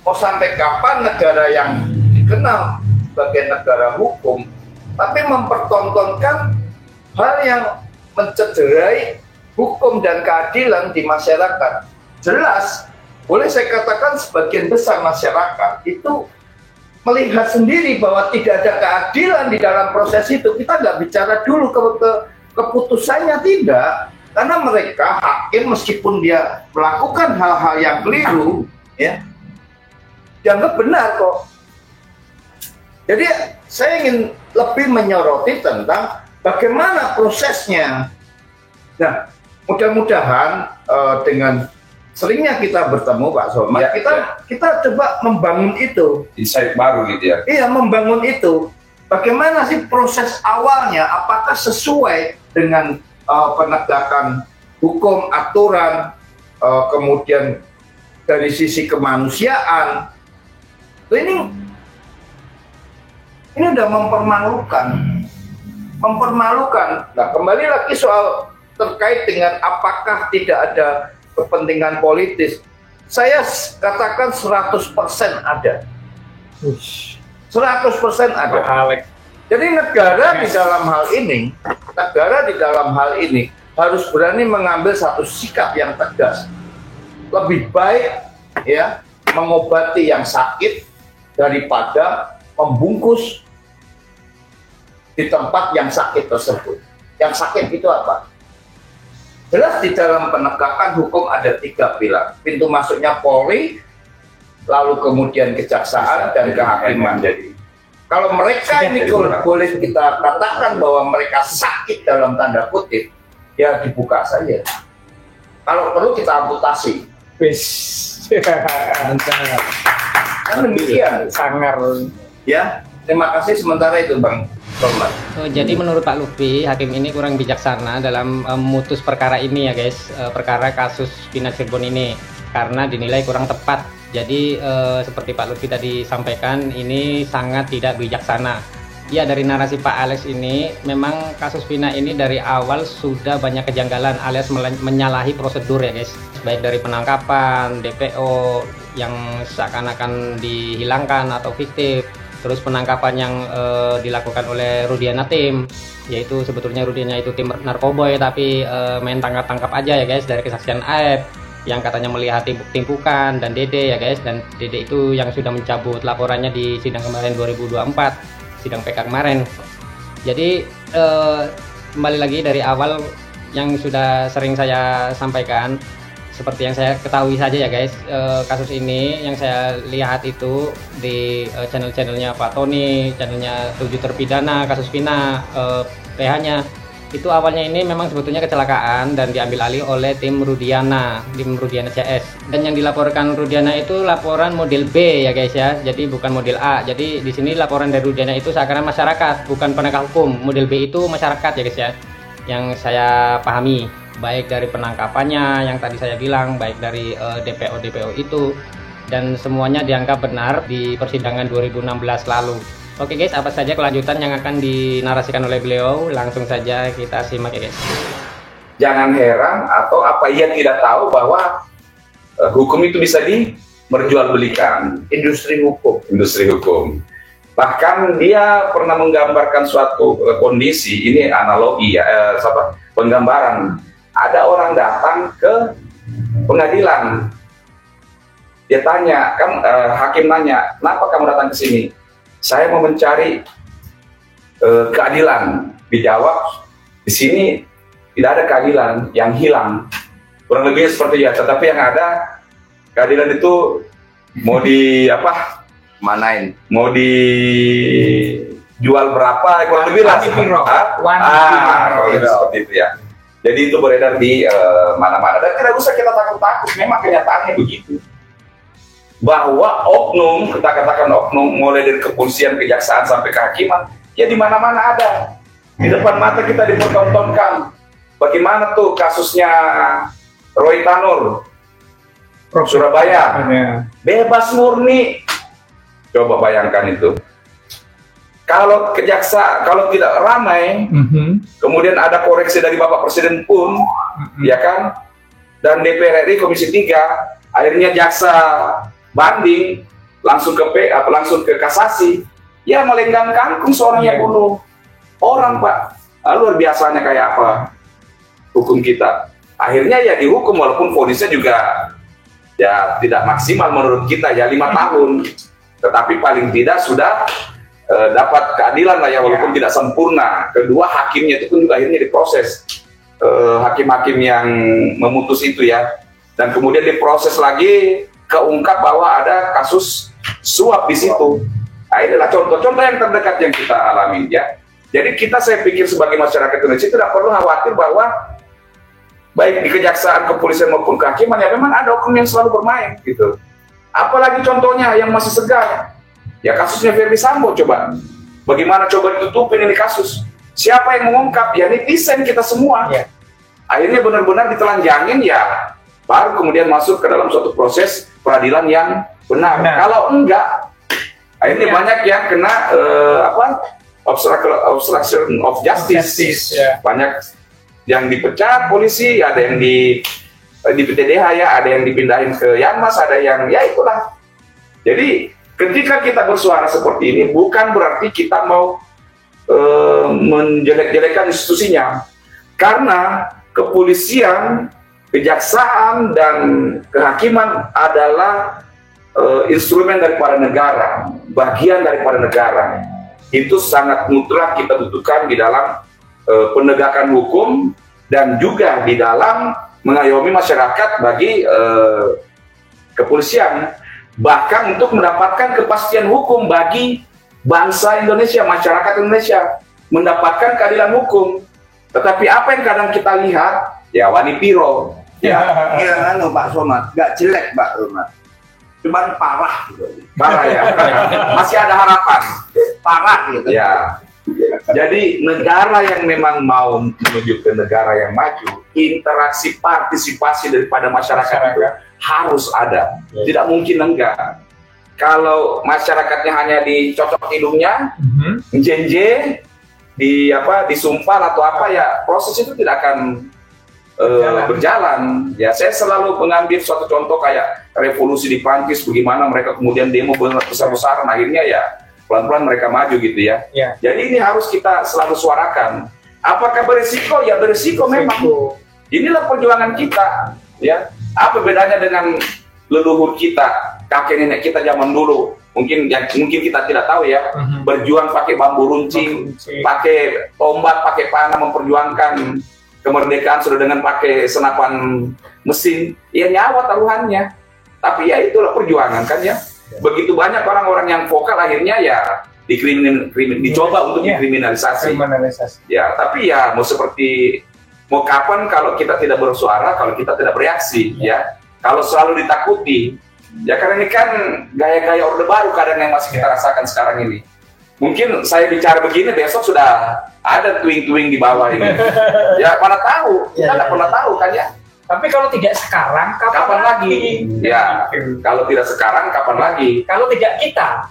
Mau sampai kapan negara yang dikenal sebagai negara hukum, tapi mempertontonkan hal yang mencederai hukum dan keadilan di masyarakat? Jelas, boleh saya katakan sebagian besar masyarakat itu melihat sendiri bahwa tidak ada keadilan di dalam proses itu. Kita nggak bicara dulu ke keputusannya, tidak, karena mereka hakim meskipun dia melakukan hal-hal yang keliru, ya, dianggap benar kok. Jadi saya ingin lebih menyoroti tentang bagaimana prosesnya. Nah, mudah-mudahan dengan seringnya kita bertemu Pak Solmat, kita coba membangun itu, insight baru gitu ya. Iya, membangun itu. Bagaimana sih proses awalnya? Apakah sesuai dengan penegakan hukum, aturan, kemudian dari sisi kemanusiaan? Ini udah mempermalukan. Nah, kembali lagi soal terkait dengan apakah tidak ada kepentingan politis, saya katakan 100% ada. 100% ada. Jadi negara di dalam hal ini harus berani mengambil satu sikap yang tegas. Lebih baik ya mengobati yang sakit daripada membungkus di tempat yang sakit tersebut. Yang sakit itu apa? Jelas di dalam penegakan hukum ada 3 pilar. Pintu masuknya Polri, lalu kemudian kejaksaan dan kehakiman. Jadi kalau mereka ini boleh kita katakan bahwa mereka sakit dalam tanda kutip, ya dibuka saja. Kalau perlu kita amputasi. Kan demikian. Sangar. Ya, terima kasih sementara itu Bang Solmat. Jadi menurut Pak Lutfi, hakim ini kurang bijaksana dalam memutus perkara ini ya guys, perkara kasus Pina Cirebon ini, karena dinilai kurang tepat. Jadi seperti Pak Lutfi tadi sampaikan, ini sangat tidak bijaksana. Ya, dari narasi Pak Alex ini, memang kasus Pina ini dari awal sudah banyak kejanggalan alias menyalahi prosedur ya guys, baik dari penangkapan, DPO yang seakan-akan dihilangkan atau fiktif, terus penangkapan yang dilakukan oleh Rudiana Tim, yaitu sebetulnya Rudiana itu tim narkoboy tapi main tangkap-tangkap aja ya guys, dari kesaksian Aep yang katanya melihat timpukan, dan Dede ya guys, dan Dede itu yang sudah mencabut laporannya di sidang kemarin 2024, sidang PK kemarin. Jadi kembali lagi dari awal yang sudah sering saya sampaikan, seperti yang saya ketahui saja ya guys, kasus ini yang saya lihat itu di channel-channelnya Pak Tony, channelnya 7 terpidana kasus Pina, PH-nya itu awalnya ini memang sebetulnya kecelakaan dan diambil alih oleh tim Rudiana CS, dan yang dilaporkan Rudiana itu laporan model B ya guys ya, jadi bukan model A. Jadi di sini laporan dari Rudiana itu seakan masyarakat, bukan penegak hukum. Model B itu masyarakat ya guys ya, yang saya pahami, baik dari penangkapannya yang tadi saya bilang, baik dari DPO itu, dan semuanya dianggap benar di persidangan 2016 lalu. Oke guys, apa saja kelanjutan yang akan dinarasikan oleh beliau? Langsung saja kita simak ya guys. Jangan heran atau apa ia tidak tahu bahwa hukum itu bisa diperjualbelikan. Industri hukum. Industri hukum. Bahkan dia pernah menggambarkan suatu kondisi, ini analogi ya, penggambaran. Ada orang datang ke pengadilan. Dia tanya, hakim nanya, kenapa kamu datang ke sini? Saya mau mencari keadilan. Dijawab, di sini tidak ada keadilan, yang hilang. Kurang lebih seperti ya, tetapi yang ada keadilan itu mau manain, mau dijual berapa, kurang lebih lah. Seperti itu ya. Jadi itu beredar di mana-mana dan tidak usah kita takut-takut. Memang kenyataannya begitu. Bahwa oknum, kita katakan oknum, mulai dari kepolisian, kejaksaan sampai kehakiman, ya di mana-mana ada. Di depan mata kita dipertontonkan. Bagaimana tuh kasusnya Roy Tanur, Surabaya, bebas murni. Coba bayangkan itu. Kalau kalau tidak ramai, kemudian ada koreksi dari Bapak Presiden pun, ya kan, dan DPR RI Komisi 3, akhirnya jaksa banding langsung ke kasasi, ya melenggang kangkung seorang yang bunuh orang, Pak. Luar biasanya kayak apa hukum kita. Akhirnya ya dihukum walaupun vonisnya juga ya tidak maksimal menurut kita ya 5 tahun. Tetapi paling tidak sudah dapat keadilan lah ya walaupun tidak sempurna. Kedua, hakimnya itu pun juga akhirnya diproses. Hakim-hakim yang memutus itu ya. Dan kemudian diproses lagi, keungkap bahwa ada kasus suap di situ. Nah, inilah contoh-contoh yang terdekat yang kita alami ya. Jadi saya pikir sebagai masyarakat Indonesia tidak perlu khawatir bahwa baik di kejaksaan, kepolisian maupun kehakiman ya memang ada oknum yang selalu bermain gitu. Apalagi contohnya yang masih segar, ya kasusnya Verdi Sambo coba. Bagaimana coba ditutupin ini kasus? Siapa yang mengungkap? Ya netizen kita semua. Ya. Akhirnya benar-benar ditelanjangin ya, baru kemudian masuk ke dalam suatu proses peradilan yang benar. Kalau enggak, akhirnya banyak yang kena obstruction of justice. Ya. Banyak yang dipecat polisi, ada yang di PTDH ya, ada yang dipindahin ke Yanmas, ada yang ya itulah. Jadi ketika kita bersuara seperti ini bukan berarti kita mau menjelek-jelekan institusinya, karena kepolisian, kejaksaan dan kehakiman adalah instrumen daripada negara, bagian daripada negara. Itu sangat mutlak kita butuhkan di dalam penegakan hukum dan juga di dalam mengayomi masyarakat bagi kepolisian, bahkan untuk mendapatkan kepastian hukum bagi bangsa Indonesia, masyarakat Indonesia, mendapatkan keadilan hukum. Tetapi apa yang kadang kita lihat, ya wani piro, ya Pak Somad, nggak jelek Pak Somad, cuman parah gitu. Parah ya, masih ada harapan, parah gitu. Ya. Jadi negara yang memang mau menuju ke negara yang maju, interaksi partisipasi daripada masyarakat itu harus ada. Tidak mungkin enggak. Kalau masyarakatnya hanya dicocok hidungnya, jenje, disumpah atau apa ya, proses itu tidak akan berjalan. Ya, saya selalu mengambil suatu contoh kayak revolusi di Prancis, bagaimana mereka kemudian demo besar-besaran, akhirnya ya pelan-pelan mereka maju gitu ya. Jadi ini harus kita selalu suarakan. Apakah berisiko? Ya berisiko memang. Inilah perjuangan kita. Ya, apa bedanya dengan leluhur kita, kakek nenek kita zaman dulu? Mungkin kita tidak tahu ya. Berjuang pakai bambu runcing, pakai tombak, pakai panah, memperjuangkan kemerdekaan sudah dengan pakai senapan mesin. Ya nyawa taruhannya. Tapi ya itulah perjuangan kan ya. Begitu banyak orang-orang yang vokal akhirnya ya dicoba untuk dikriminalisasi. Ya, tapi ya mau kapan kalau kita tidak bersuara, kalau kita tidak bereaksi ya. Kalau selalu ditakuti. Ya karena ini kan gaya-gaya Orde Baru kadang yang masih kita rasakan sekarang ini. Mungkin saya bicara begini besok sudah ada tuing-tuing di bawah ini. Ya mana tahu, kita nggak pernah tahu kan ya. Tapi kalau tidak sekarang, kapan lagi? Ya, kalau tidak sekarang, kapan lagi? Kalau tidak kita,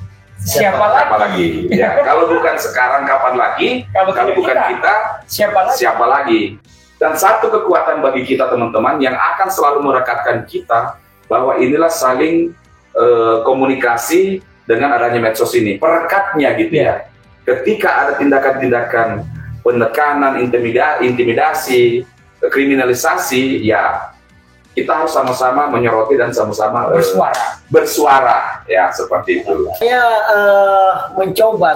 siapa lagi? Ya, kalau bukan sekarang kapan lagi? Kalau bukan kita, siapa lagi? Dan satu kekuatan bagi kita teman-teman yang akan selalu merekatkan kita bahwa inilah saling komunikasi dengan adanya medsos ini, perekatnya gitu ya. Ketika ada tindakan-tindakan penekanan, intimidasi, kriminalisasi, ya kita harus sama-sama menyoroti dan sama-sama bersuara, ya seperti itu. Saya mencoba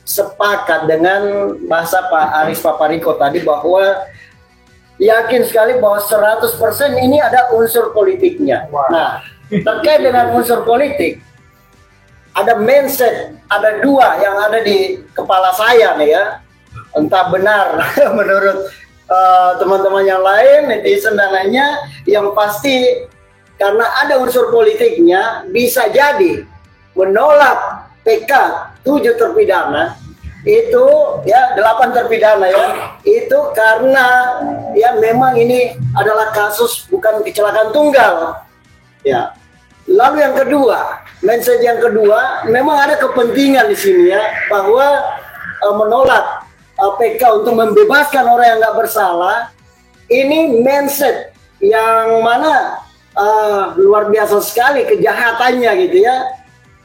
sepakat dengan bahasa Pak Aris Papariko tadi bahwa yakin sekali bahwa 100% ini ada unsur politiknya. Nah, terkait dengan unsur politik, ada mindset, ada dua yang ada di kepala saya nih ya. Entah benar menurut teman-teman yang lain, netizen dan lainnya, yang pasti karena ada unsur politiknya bisa jadi menolak PK 7 terpidana itu ya 8 terpidana ya itu karena ya memang ini adalah kasus bukan kecelakaan tunggal ya. Lalu yang kedua, mindset yang kedua, memang ada kepentingan di sini ya bahwa menolak PK untuk membebaskan orang yang nggak bersalah. Ini mindset yang mana luar biasa sekali kejahatannya gitu ya.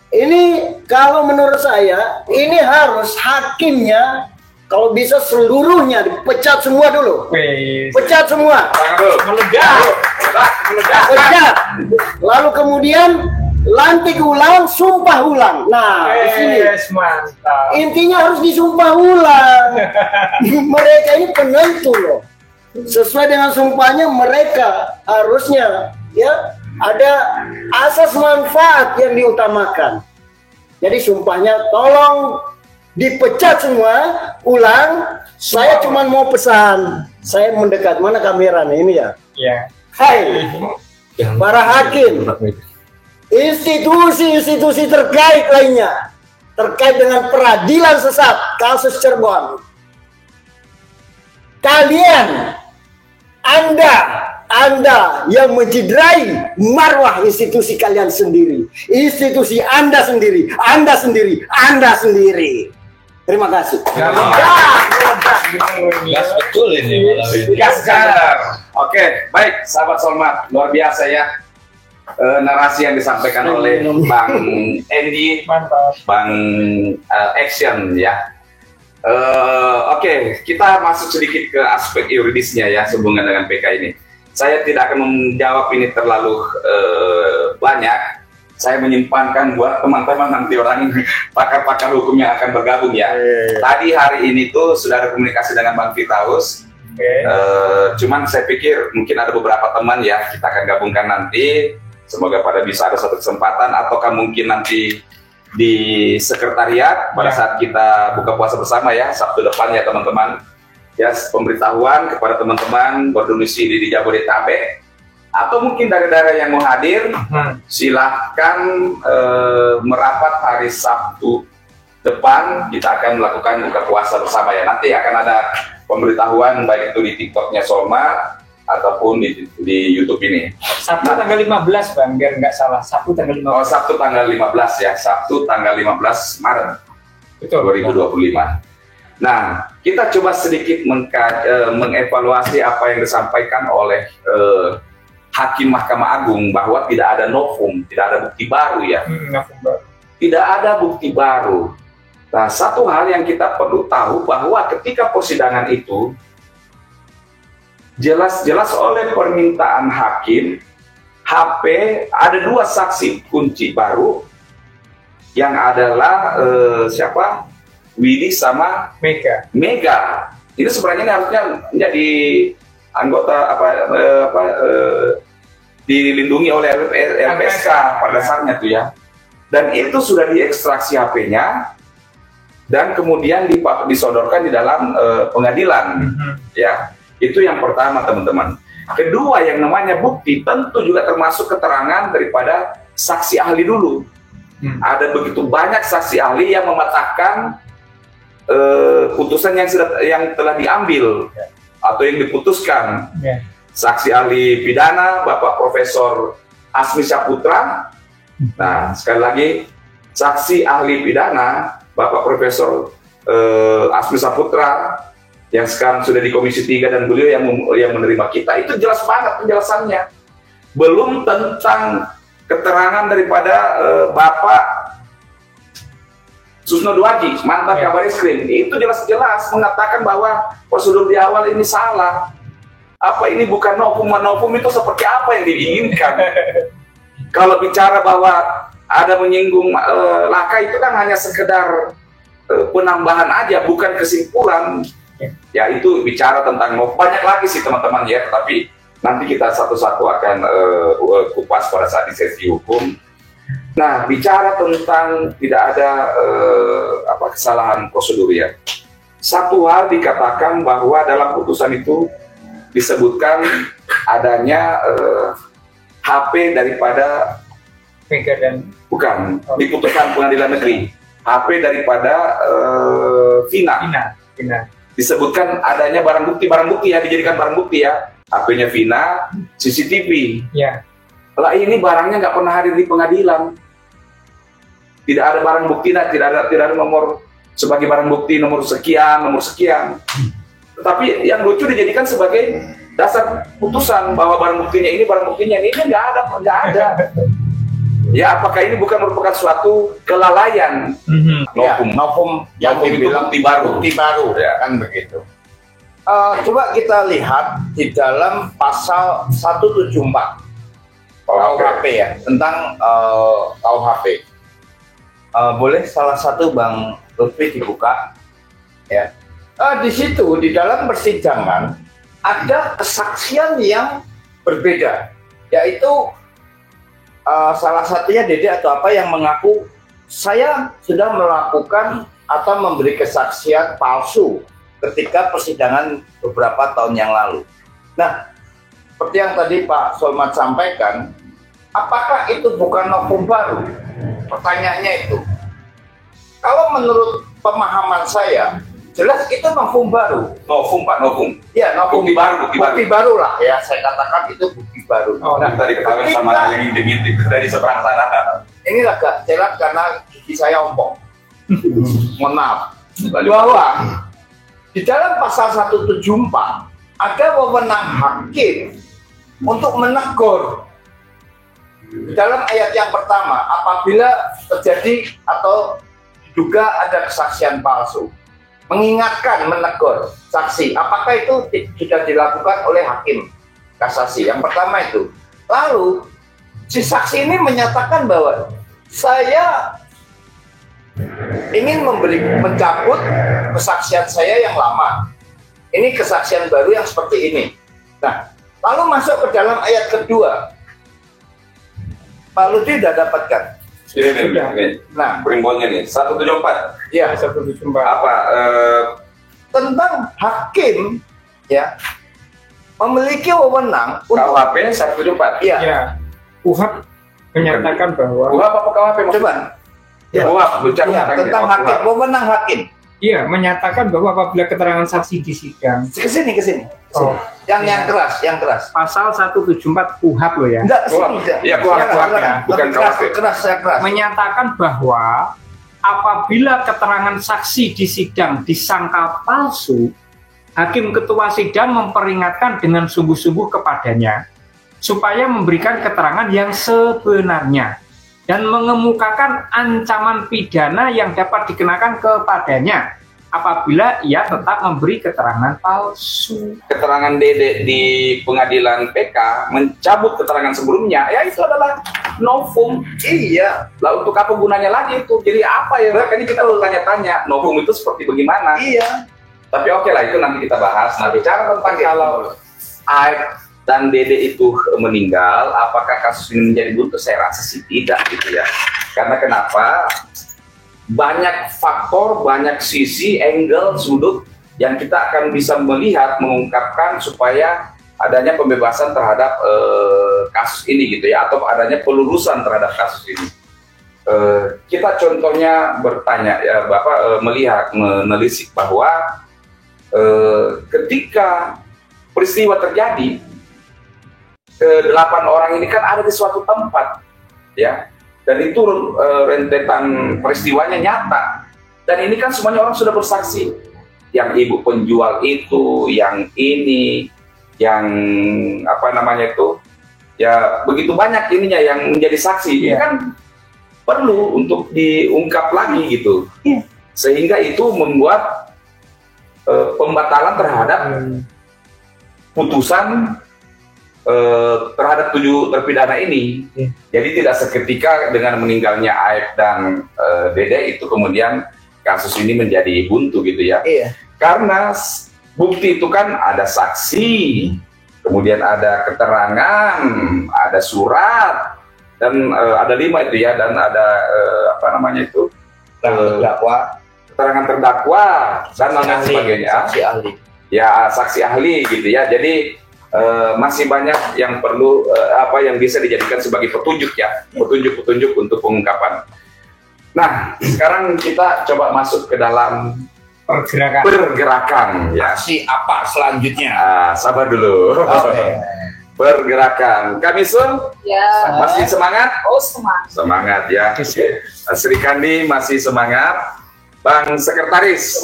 Ini kalau menurut saya ini harus hakimnya kalau bisa seluruhnya dipecat semua dulu. Pecat semua. Pecat. Lalu kemudian lantik ulang, sumpah ulang. Nah, di sini intinya harus disumpah ulang. Mereka ini penentu loh. Sesuai dengan sumpahnya mereka harusnya ya ada asas manfaat yang diutamakan. Jadi sumpahnya tolong dipecat semua, ulang. Saya cuma mau pesan, saya mendekat mana kamera nih ini ya. Hai, para hakim, institusi-institusi terkait lainnya terkait dengan peradilan sesat kasus Cirebon. Kalian, Anda yang menciderai marwah institusi kalian sendiri, institusi Anda sendiri. Terima kasih. Gas betul ini malam ini. Gas. Oke, baik sahabat Solmat, luar biasa ya narasi yang disampaikan oleh Bang Andy, Bang Action ya. Oke, kita masuk sedikit ke aspek yuridisnya ya sehubungan dengan PK ini. Saya tidak akan menjawab ini terlalu banyak. Saya menyimpankan buat teman-teman nanti orang pakar-pakar hukum yang akan bergabung ya. Tadi hari ini tuh sudah ada komunikasi dengan Bang Firdaus. Cuman saya pikir mungkin ada beberapa teman ya kita akan gabungkan nanti. Semoga pada bisa ada satu kesempatan ataukah mungkin nanti di sekretariat pada saat kita buka puasa bersama ya Sabtu depan ya teman-teman. Ya pemberitahuan kepada teman-teman berdomisili di Jabodetabek atau mungkin daerah-daerah yang mau hadir silahkan merapat hari Sabtu depan. Kita akan melakukan buka puasa bersama ya. Nanti akan ada pemberitahuan baik itu di TikToknya Solmat ataupun di YouTube ini. Sabtu tanggal 15 Bang, biar nggak salah. Sabtu tanggal 15. Oh, Sabtu tanggal 15 ya. Sabtu tanggal 15 Maret. Betul. 2025. Nah, kita coba sedikit mengevaluasi apa yang disampaikan oleh Hakim Mahkamah Agung bahwa tidak ada novum, tidak ada bukti baru ya. Tidak ada bukti baru. Nah, satu hal yang kita perlu tahu bahwa ketika persidangan itu jelas-jelas oleh permintaan hakim, HP ada dua saksi kunci baru yang adalah siapa? Widi sama Mega. Itu sebenarnya harusnya menjadi anggota dilindungi oleh LPSK pada dasarnya tuh ya. Dan itu sudah diekstraksi HP-nya dan kemudian disodorkan di dalam pengadilan ya. Itu yang pertama teman-teman. Kedua yang namanya bukti tentu juga termasuk keterangan daripada saksi ahli dulu. Ada begitu banyak saksi ahli yang mematahkan putusan yang telah diambil atau yang diputuskan. Saksi ahli pidana Bapak Profesor Asmi Saputra. Nah sekali lagi saksi ahli pidana Bapak Profesor Asmi Saputra yang sekarang sudah di Komisi 3 dan beliau yang menerima kita, itu jelas banget penjelasannya. Belum tentang keterangan daripada Bapak Susno Duaji, mantan Kabar Eskrim, itu jelas-jelas mengatakan bahwa prosedur di awal ini salah. Apa ini bukan novum itu seperti apa yang diinginkan? Kalau bicara bahwa ada menyinggung laka itu kan hanya sekedar penambahan aja, bukan kesimpulan. Ya itu bicara tentang banyak lagi sih teman-teman ya, tapi nanti kita satu-satu akan kupas pada saat di sesi hukum. Nah, bicara tentang tidak ada kesalahan prosedur ya. Satu hal dikatakan bahwa dalam putusan itu disebutkan adanya HP daripada Mega dan bukan di putusan pengadilan negeri, HP daripada Vina. Disebutkan adanya barang bukti ya, dijadikan barang bukti ya. HP-nya Vina, CCTV. Ya. Lah ini barangnya nggak pernah hadir di pengadilan. Tidak ada barang bukti, tidak ada nomor sebagai barang bukti nomor sekian. Tetapi yang lucu dijadikan sebagai dasar putusan bahwa barang buktinya ini nggak ada. Ya apakah ini bukan merupakan suatu kelalaian? Novum yang dibilang bukti baru ya kan begitu. Coba kita lihat di dalam pasal 174 KUHP ya, tentang KUHP. Boleh salah satu Bang Lutfi dibuka ya. Di situ di dalam persidangan ada kesaksian yang berbeda, yaitu salah satunya Dede atau apa yang mengaku saya sudah melakukan atau memberi kesaksian palsu ketika persidangan beberapa tahun yang lalu. Nah, seperti yang tadi Pak Solmat sampaikan, apakah itu bukan novum baru? Pertanyaannya itu. Kalau menurut pemahaman saya, jelas itu novum baru. Novum. Ya, novum bukti baru lah ya, saya katakan itu bukti baru. Nah, tadi ketahuan sama yang ngintip dari seberang sana. Ini agak jelas karena gigi saya ompong. Mohon maaf. Bahwa di dalam pasal 174 ada wewenang hakim untuk menegur. Di dalam ayat yang pertama, apabila terjadi atau diduga ada kesaksian palsu, mengingatkan, menegur saksi, apakah itu sudah dilakukan oleh hakim kasasi? Yang pertama itu. Lalu si saksi ini menyatakan bahwa saya ingin mencabut kesaksian saya yang lama. Ini kesaksian baru yang seperti ini. Nah, lalu masuk ke dalam ayat kedua. Pak Lutfi sudah dapatkan. Ini. Nah, perimbolnya nih 174. Ya, 174. Apa? Tentang hakim ya memiliki wewenang KUHP 174. Iya. Ya. UHAP menyatakan bahwa UHAP apa KUHP? Coba. Ya. UHAP Tentang hakim, wewenang hakim. iya menyatakan bahwa apabila keterangan saksi di sidang. Kesini. Oh. Yang keras. Pasal 174 UHAP loh ya. Enggak, kesini. Iya, KUHAP, bukan KUHP. Keras. Menyatakan bahwa apabila keterangan saksi di sidang disangka palsu, hakim ketua sidang memperingatkan dengan sungguh-sungguh kepadanya supaya memberikan keterangan yang sebenarnya dan mengemukakan ancaman pidana yang dapat dikenakan kepadanya apabila ia tetap memberi keterangan palsu. Keterangan Dede di pengadilan PK mencabut keterangan sebelumnya, ya itu adalah novum. Iya. Lah untuk apa gunanya lagi itu? Jadi apa ya? Makanya kita bertanya-tanya, novum itu seperti bagaimana? Iya. Tapi oke lah, itu nanti kita bahas. Nah, bicara tentang kalau Aib dan Dede itu meninggal, apakah kasus ini menjadi buntu? Saya rasa sih tidak gitu ya. Karena kenapa? Banyak faktor, banyak sisi, angle, sudut yang kita akan bisa melihat, mengungkapkan supaya adanya pembebasan terhadap kasus ini gitu ya, atau adanya pelurusan terhadap kasus ini. Kita contohnya bertanya ya, Bapak melihat, menelisik bahwa ketika peristiwa terjadi, 8 orang ini kan ada di suatu tempat, ya. dan itu rentetan peristiwanya nyata. Dan ini kan semuanya orang sudah bersaksi. Yang ibu penjual itu, yang ini, yang apa namanya itu, ya begitu banyak ininya yang menjadi saksi. Ini kan perlu untuk diungkap lagi gitu. Sehingga itu membuat pembatalan terhadap putusan terhadap 7 terpidana ini. Jadi tidak seketika dengan meninggalnya Aib dan Dede itu kemudian kasus ini menjadi buntu gitu ya. Karena bukti itu kan ada saksi, kemudian ada keterangan, ada surat, dan ada 5 itu ya, dan ada apa namanya itu Terdakwa, keterangan terdakwa dan lain sebagainya. saksi ahli. Ya saksi ahli gitu ya. Jadi masih banyak yang perlu apa yang bisa dijadikan sebagai petunjuk ya, petunjuk untuk pengungkapan. Nah, sekarang kita coba masuk ke dalam pergerakan ya. Aksi apa selanjutnya? Sabar dulu. Pergerakan. Kami Ya. masih semangat? Oh, semangat. Semangat ya. Sri Kandi masih semangat. Bang Sekretaris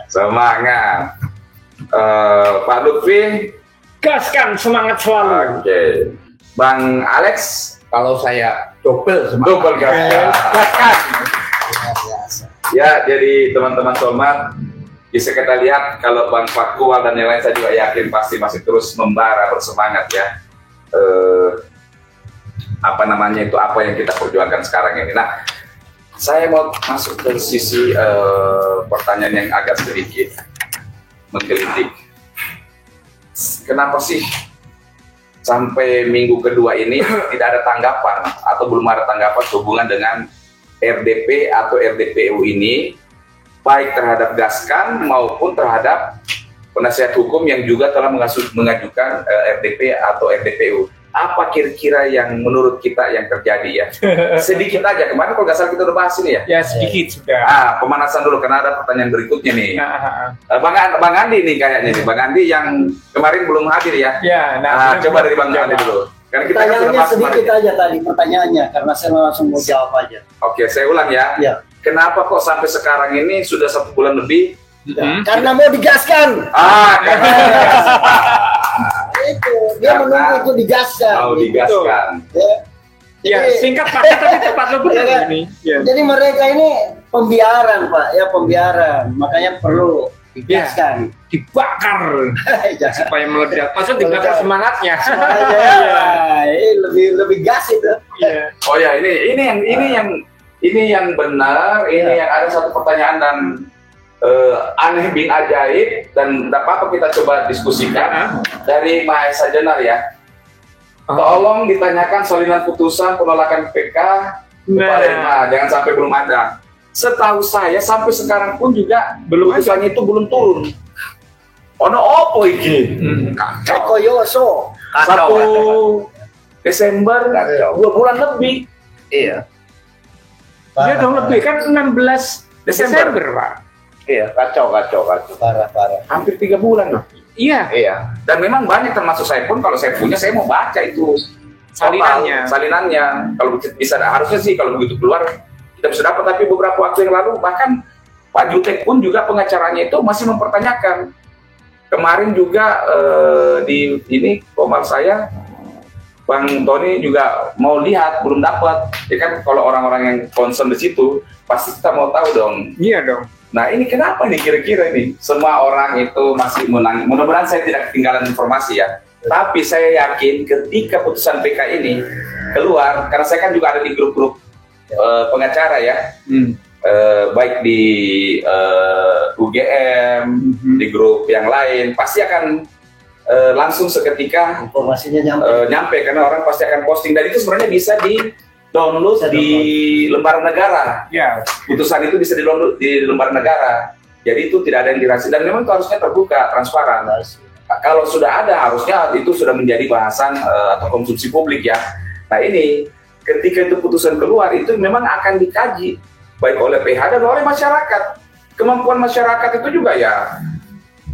semangat. Pak Lutfi, Gaskan, semangat selalu. oke. Bang Alex, Kalau saya double semangat. double gaskan. Ya, jadi teman-teman Solmat, bisa kita lihat kalau Bang Faktual dan yang lain saya juga yakin pasti masih terus membara bersemangat ya. Apa namanya itu, apa yang kita perjuangkan sekarang ini. Nah, saya mau masuk ke sisi pertanyaan yang agak sedikit menggelitik. Kenapa sih sampai minggu kedua ini tidak ada tanggapan atau belum ada tanggapan hubungan dengan RDP atau RDPU ini, baik terhadap Gaskan maupun terhadap penasihat hukum yang juga telah mengajukan RDP atau RDPU. Apa kira-kira yang menurut kita yang terjadi ya? Sedikit aja, kemarin kalau nggak salah kita udah bahas ini ya? Ya sedikit sudah. Pemanasan dulu karena ada pertanyaan berikutnya nih. Bang Andi nih kayaknya nih, Bang Andi yang kemarin belum hadir ya? Ya, Coba dari Bang Andi dulu. Karena kita kan sudah Pertanyaannya bahas sedikit kemarin. aja tadi pertanyaannya, karena saya langsung mau jawab aja. Oke, saya ulang ya. Ya. Kenapa kok sampai sekarang ini sudah 1 bulan lebih? Karena mau digaskan. Karena Itu dia Karena menunggu itu digaskan. mau gitu. digaskan. Ya. Ya, Jadi- singkat padat tapi tepat lo benar Ya kan? ini. Ya. Jadi mereka ini pembiaran Pak, ya pembiaran, makanya perlu digaskan. Dibakar Jangan. supaya meledak. Maksud dibakar semangatnya. lebih gas itu. Iya. Oh ya, ini yang benar. Ini yang ada satu pertanyaan dan aneh bin ajaib dan tidak apa-apa kita coba diskusikan dari Mahesa Jenar ya. Tolong ditanyakan salinan putusan penolakan PK kepada MA, jangan sampai belum ada. Setahu saya sampai sekarang pun juga putusannya itu belum turun. Ono opo iki? Eko Yoso. 1 Desember, 2 bulan lebih. Iya, Dia dong lebih kan 16 Desember. Desember, Pak. iya, kacau. Parah. Hampir 3 bulan loh. Iya. Iya, Dan memang banyak termasuk saya pun kalau saya punya saya mau baca itu Salinannya. salinannya. Kalau bisa harusnya sih kalau begitu keluar kita bisa dapat, tapi beberapa waktu yang lalu bahkan Pak Jutek pun juga pengacaranya itu masih mempertanyakan. Kemarin juga di ini komal saya Bang Tony juga mau lihat belum dapat. Ya kan kalau orang-orang yang concern di situ pasti kita mau tahu dong. Iya dong. Nah ini kenapa nih kira-kira ini semua orang itu masih menang. Mudah-mudahan saya tidak ketinggalan informasi ya. Tapi saya yakin ketika putusan PK ini keluar, karena saya kan juga ada di grup-grup pengacara ya, baik di UGM, di grup yang lain, pasti akan langsung seketika Informasinya nyampe karena orang pasti akan posting, dan itu sebenarnya bisa di download di lembaran negara. Ya. Putusan itu bisa di-download di lembaran negara. Jadi itu tidak ada yang dirahasiakan dan memang itu harusnya terbuka, transparan. Kalau sudah ada harusnya itu sudah menjadi bahasan atau konsumsi publik ya. Nah ini ketika itu putusan keluar itu memang akan dikaji baik oleh PH dan oleh masyarakat. Kemampuan masyarakat itu juga ya.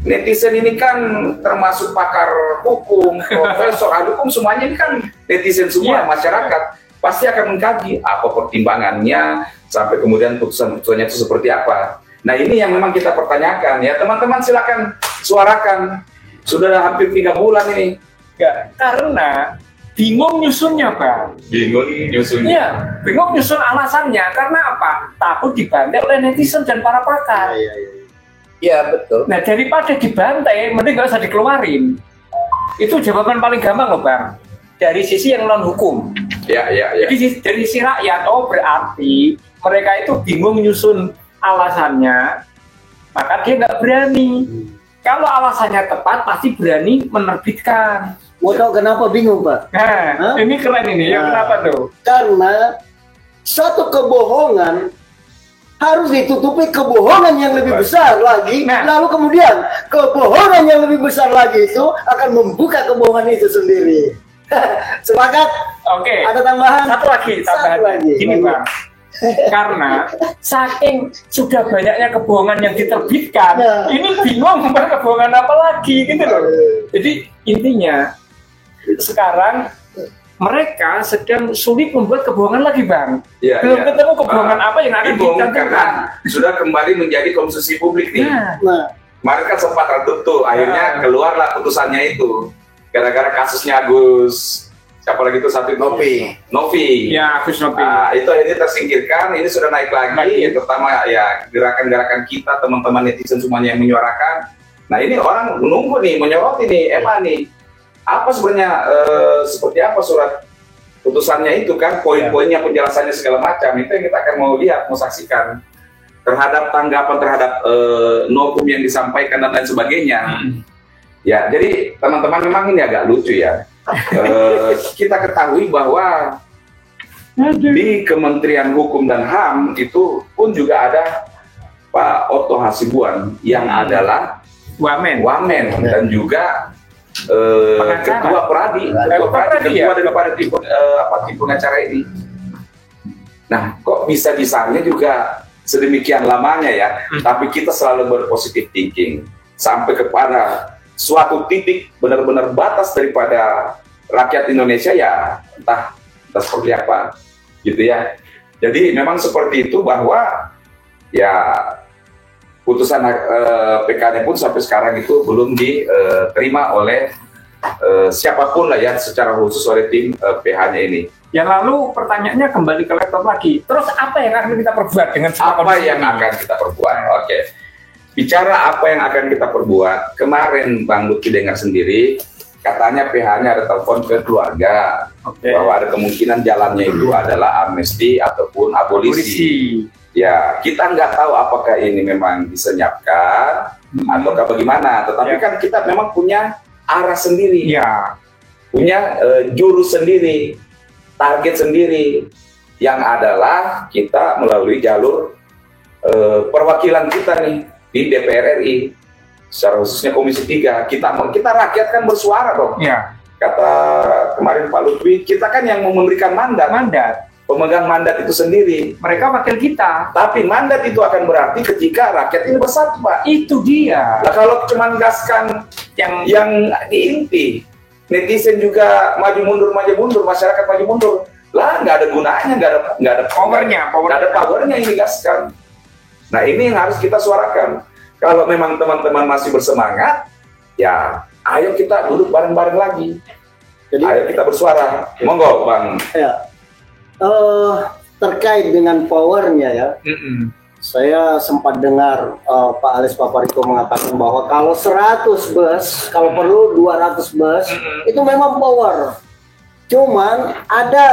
Netizen ini kan termasuk pakar hukum, profesor, ahli hukum, semuanya ini kan netizen semua, masyarakat. pasti akan mengkaji apa pertimbangannya sampai kemudian putusannya itu seperti apa. Nah ini yang memang kita pertanyakan ya, teman-teman silakan suarakan. Sudah hampir 3 bulan ini. Ya, karena bingung nyusunnya, Bang. Bingung nyusunnya. Iya, bingung nyusun alasannya. Karena apa? Takut dibantai oleh netizen dan para pakar. Iya betul. Nah, daripada dibantai, mending nggak usah dikeluarin. Itu jawaban paling gampang loh, Bang. Dari sisi yang non-hukum. Ya. Jadi dari sisi rakyat, oh berarti mereka itu bingung nyusun alasannya, maka dia nggak berani. Kalau alasannya tepat, pasti berani menerbitkan. Mau tahu kenapa bingung, Pak? Nah, ini keren ini. Ya, kenapa tuh? Karena satu kebohongan harus ditutupi kebohongan yang lebih besar lagi. Nah. Lalu kemudian kebohongan yang lebih besar lagi itu akan membuka kebohongan itu sendiri. Sepakat? Oke. Ada tambahan? Satu lagi. Gini, Bang. Karena saking sudah banyaknya kebohongan yang diterbitkan, ini bingung membuat kebohongan apa lagi gitu loh. Jadi intinya sekarang mereka sedang sulit membuat kebohongan lagi, Bang. Belum ketemu kebohongan apa yang akan ditanyakan karena sudah kembali menjadi konsumsi publik nih. Kemarin kan sempat redup tuh, akhirnya keluarlah putusannya itu gara-gara kasusnya Agus. Siapa lagi itu satu Novi. Ya, Agus Novi. Itu akhirnya tersingkirkan. Ini sudah naik lagi. Terutama ya gerakan-gerakan kita, teman-teman netizen semuanya yang menyuarakan. Nah ini orang menunggu nih, menyoroti nih, nih apa sebenarnya seperti apa surat putusannya itu kan, poin-poinnya, penjelasannya segala macam. Itu yang kita akan mau lihat, mau saksikan terhadap tanggapan terhadap novum yang disampaikan dan lain sebagainya. Ya, jadi teman-teman memang ini agak lucu ya. Kita ketahui bahwa di Kementerian Hukum dan HAM itu pun juga ada Pak Otto Hasibuan yang adalah Wamen dan juga ketua Peradi, ketua daripada tim pengacara ini. Nah, kok bisa-bisanya juga sedemikian lamanya ya, tapi kita selalu berpositif thinking sampai kepada suatu titik benar-benar batas daripada rakyat Indonesia ya entah seperti apa gitu ya. Jadi memang seperti itu bahwa ya putusan PK-nya pun sampai sekarang itu belum diterima oleh siapapun lah ya, secara khusus oleh tim PH-nya ini. Ya lalu pertanyaannya kembali ke laptop lagi. Terus apa yang akan kita perbuat dengan apa yang akan kita perbuat? Oke. Bicara apa yang akan kita perbuat, kemarin Bang Lutfi dengar sendiri, katanya PH-nya ada telepon ke keluarga, bahwa ada kemungkinan jalannya itu adalah amnesti ataupun abolisi. Ya, kita nggak tahu apakah ini memang disenyapkan ataukah bagaimana, tetapi kan kita memang punya arah sendiri, punya jurus sendiri, target sendiri, yang adalah kita melalui jalur perwakilan kita nih di DPR RI, secara khususnya Komisi 3, kita rakyat kan bersuara dong. Kata kemarin Pak Lutfi, kita kan yang memberikan mandat. Pemegang mandat itu sendiri. Mereka wakil kita. Tapi mandat itu akan berarti ketika rakyat ini bersatu, Pak. Itu dia. Nah, kalau cuma gaskan yang diinti, netizen juga maju mundur, masyarakat maju mundur, lah nggak ada gunanya, nggak ada powernya ini gaskan. Nah ini yang harus kita suarakan. Kalau memang teman-teman masih bersemangat, ya ayo kita duduk bareng-bareng lagi. Jadi ayo kita bersuara. Monggo Bang. Ya. Terkait dengan powernya ya, saya sempat dengar Pak Alex Papariko mengatakan bahwa kalau 100 bus, kalau perlu 200 bus, itu memang power. Cuman ada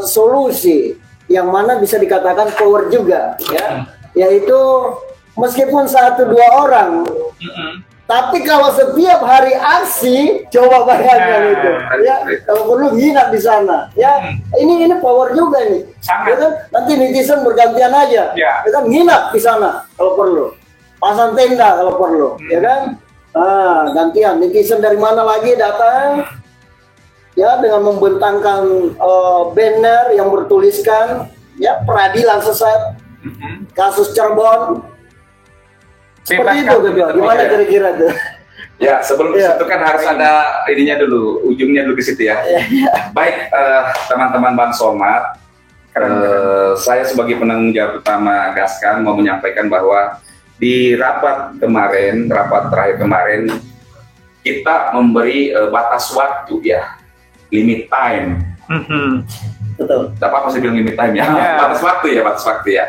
solusi yang mana bisa dikatakan power juga, ya, yaitu meskipun 1-2 orang. Tapi kalau setiap hari aksi, coba bayangkan itu, ya, kalau perlu nginap di sana, ya, ini power juga nih, ya kan? Nanti netizen bergantian aja, ya kan, nginap di sana kalau perlu, pasang tenda kalau perlu, ya kan, gantian netizen dari mana lagi datang, ya, dengan membentangkan banner yang bertuliskan, ya, peradilan sesat, kasus Cirebon. Seperti itu, gimana kira-kira tuh? Ya, sebelum ke situ kan harus ada ininya dulu, ujungnya dulu di situ ya. Baik, teman-teman Bang Solmat, saya sebagai penanggung jawab utama Gaskan mau menyampaikan bahwa di rapat terakhir kemarin, kita memberi batas waktu ya, limit time. Betul. Tidak apa-apa saya bilang limit time ya, batas waktu ya.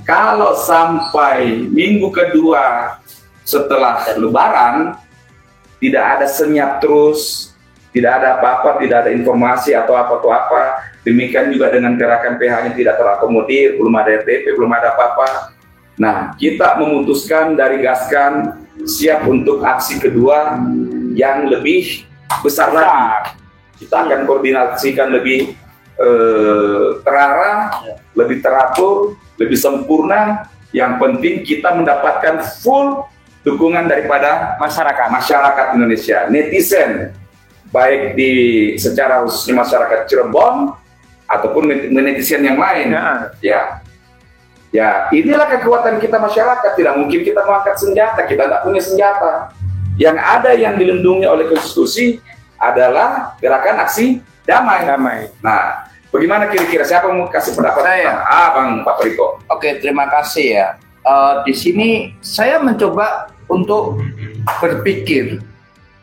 Kalau sampai minggu kedua setelah Lebaran tidak ada senyap terus, tidak ada apa-apa, tidak ada informasi atau apa. Demikian juga dengan gerakan PH yang tidak terakomodir, belum ada RTP, belum ada apa-apa. Nah, kita memutuskan dari Gaskan siap untuk aksi kedua yang lebih besar lagi. Kita akan koordinasikan lebih terarah, lebih teratur, lebih sempurna. Yang penting kita mendapatkan full dukungan daripada masyarakat Indonesia, netizen, baik di secara khususnya masyarakat Cirebon ataupun netizen yang lain. Ya, inilah kekuatan kita masyarakat. Tidak mungkin kita mengangkat senjata, kita tidak punya senjata. Yang ada yang dilindungi oleh konstitusi adalah gerakan aksi damai. Nah, bagaimana kira-kira siapa mau kasih pendapat? Saya, Bang Pak Riko. Oke, terima kasih ya. Di sini saya mencoba untuk berpikir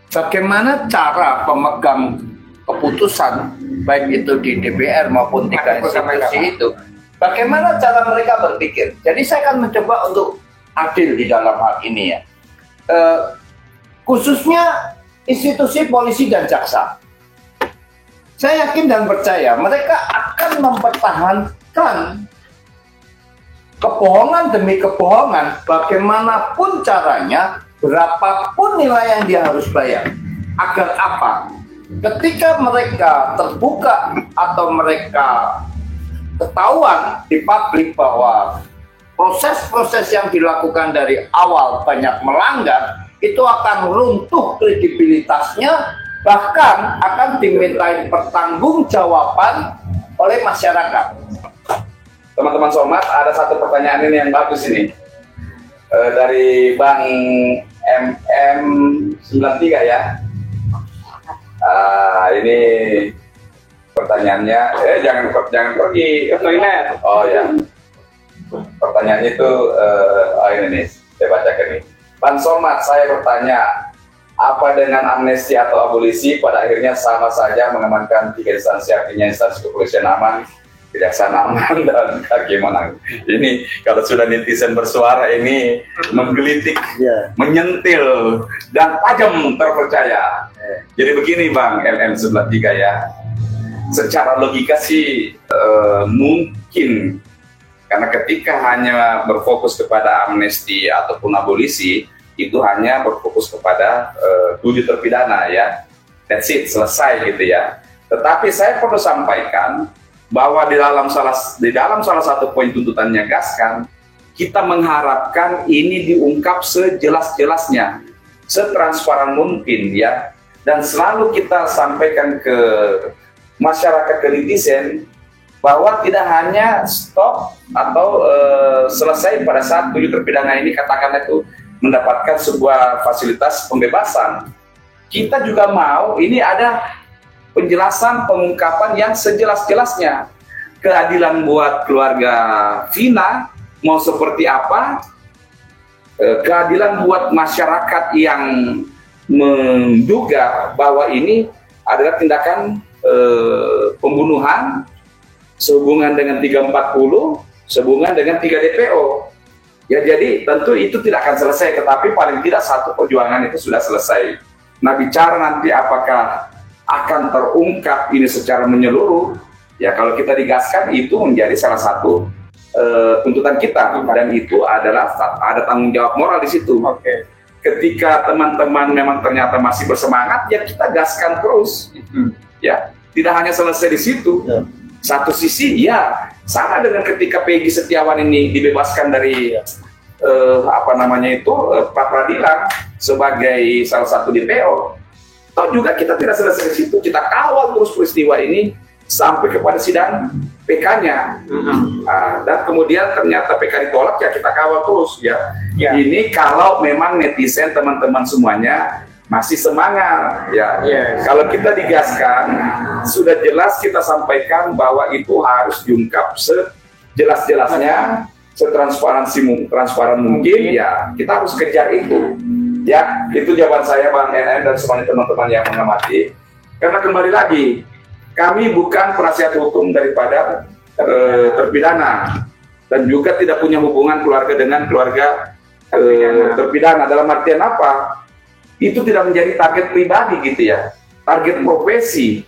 bagaimana cara pemegang keputusan baik itu di DPR maupun tiga institusi itu, bagaimana cara mereka berpikir. Jadi saya akan mencoba untuk adil di dalam hal ini ya, khususnya institusi polisi dan jaksa. Saya yakin dan percaya mereka akan mempertahankan kebohongan demi kebohongan, bagaimanapun caranya, berapapun nilai yang dia harus bayar. Agar apa? Ketika mereka terbuka atau mereka ketahuan di publik bahwa proses-proses yang dilakukan dari awal banyak melanggar, itu akan runtuh kredibilitasnya, bahkan akan dimintai pertanggungjawaban oleh masyarakat. Teman-teman Solmat, ada satu pertanyaan ini yang bagus ini dari Bang MM93 ya. Ini pertanyaannya, jangan pergi ke toilet. Oh ya. Pertanyaannya itu ini nih, saya bacakan nih. Bang Solmat, saya bertanya, apa dengan amnesti atau abolisi pada akhirnya sama saja mengamankan tiga instansi, artinya instansi kepolisian aman, kejaksaan aman, dan hakim menang. Ini kalau sudah netizen bersuara ini menggelitik, menyentil, dan tajam terpercaya. Jadi begini Bang MM93 ya, secara logika sih mungkin, karena ketika hanya berfokus kepada amnesti ataupun abolisi, itu hanya berfokus kepada 7 terpidana ya, that's it, selesai gitu ya. Tetapi saya perlu sampaikan bahwa di dalam salah satu poin tuntutannya Gaskan, kita mengharapkan ini diungkap sejelas-jelasnya, setransparan mungkin ya, dan selalu kita sampaikan ke masyarakat, ke netizen, bahwa tidak hanya stop atau selesai pada saat 7 terpidana ini katakanlah itu mendapatkan sebuah fasilitas pembebasan. Kita juga mau ini ada penjelasan, pengungkapan yang sejelas-jelasnya. Keadilan buat keluarga Vina mau seperti apa, keadilan buat masyarakat yang menduga bahwa ini adalah tindakan pembunuhan sehubungan dengan 340, sehubungan dengan 3 DPO. Ya, jadi tentu itu tidak akan selesai, tetapi paling tidak satu perjuangan itu sudah selesai. Nah, bicara nanti apakah akan terungkap ini secara menyeluruh, ya kalau kita digaskan itu menjadi salah satu tuntutan kita, dan itu adalah ada tanggung jawab moral di situ. Ketika teman-teman memang ternyata masih bersemangat, ya kita gaskan terus, ya tidak hanya selesai di situ. Satu sisi ya sama dengan ketika Peggy Setiawan ini dibebaskan dari pra peradilan sebagai salah satu DPO. Toh juga kita tidak selesai di situ, kita kawal terus peristiwa ini sampai kepada sidang PK-nya. Dan kemudian ternyata PK ditolak, ya kita kawal terus ya. Ini kalau memang netizen teman-teman semuanya masih semangat ya. Kalau kita digaskan, sudah jelas kita sampaikan bahwa itu harus diungkap sejelas-jelasnya, transparan mungkin ya. Kita harus kejar itu. Ya, itu jawaban saya Bang NN dan semuanya teman-teman yang mengamati. Karena kembali lagi, kami bukan penasihat hukum daripada terpidana dan juga tidak punya hubungan keluarga dengan keluarga terpidana. Dalam artian apa? Itu tidak menjadi target pribadi gitu ya, target profesi.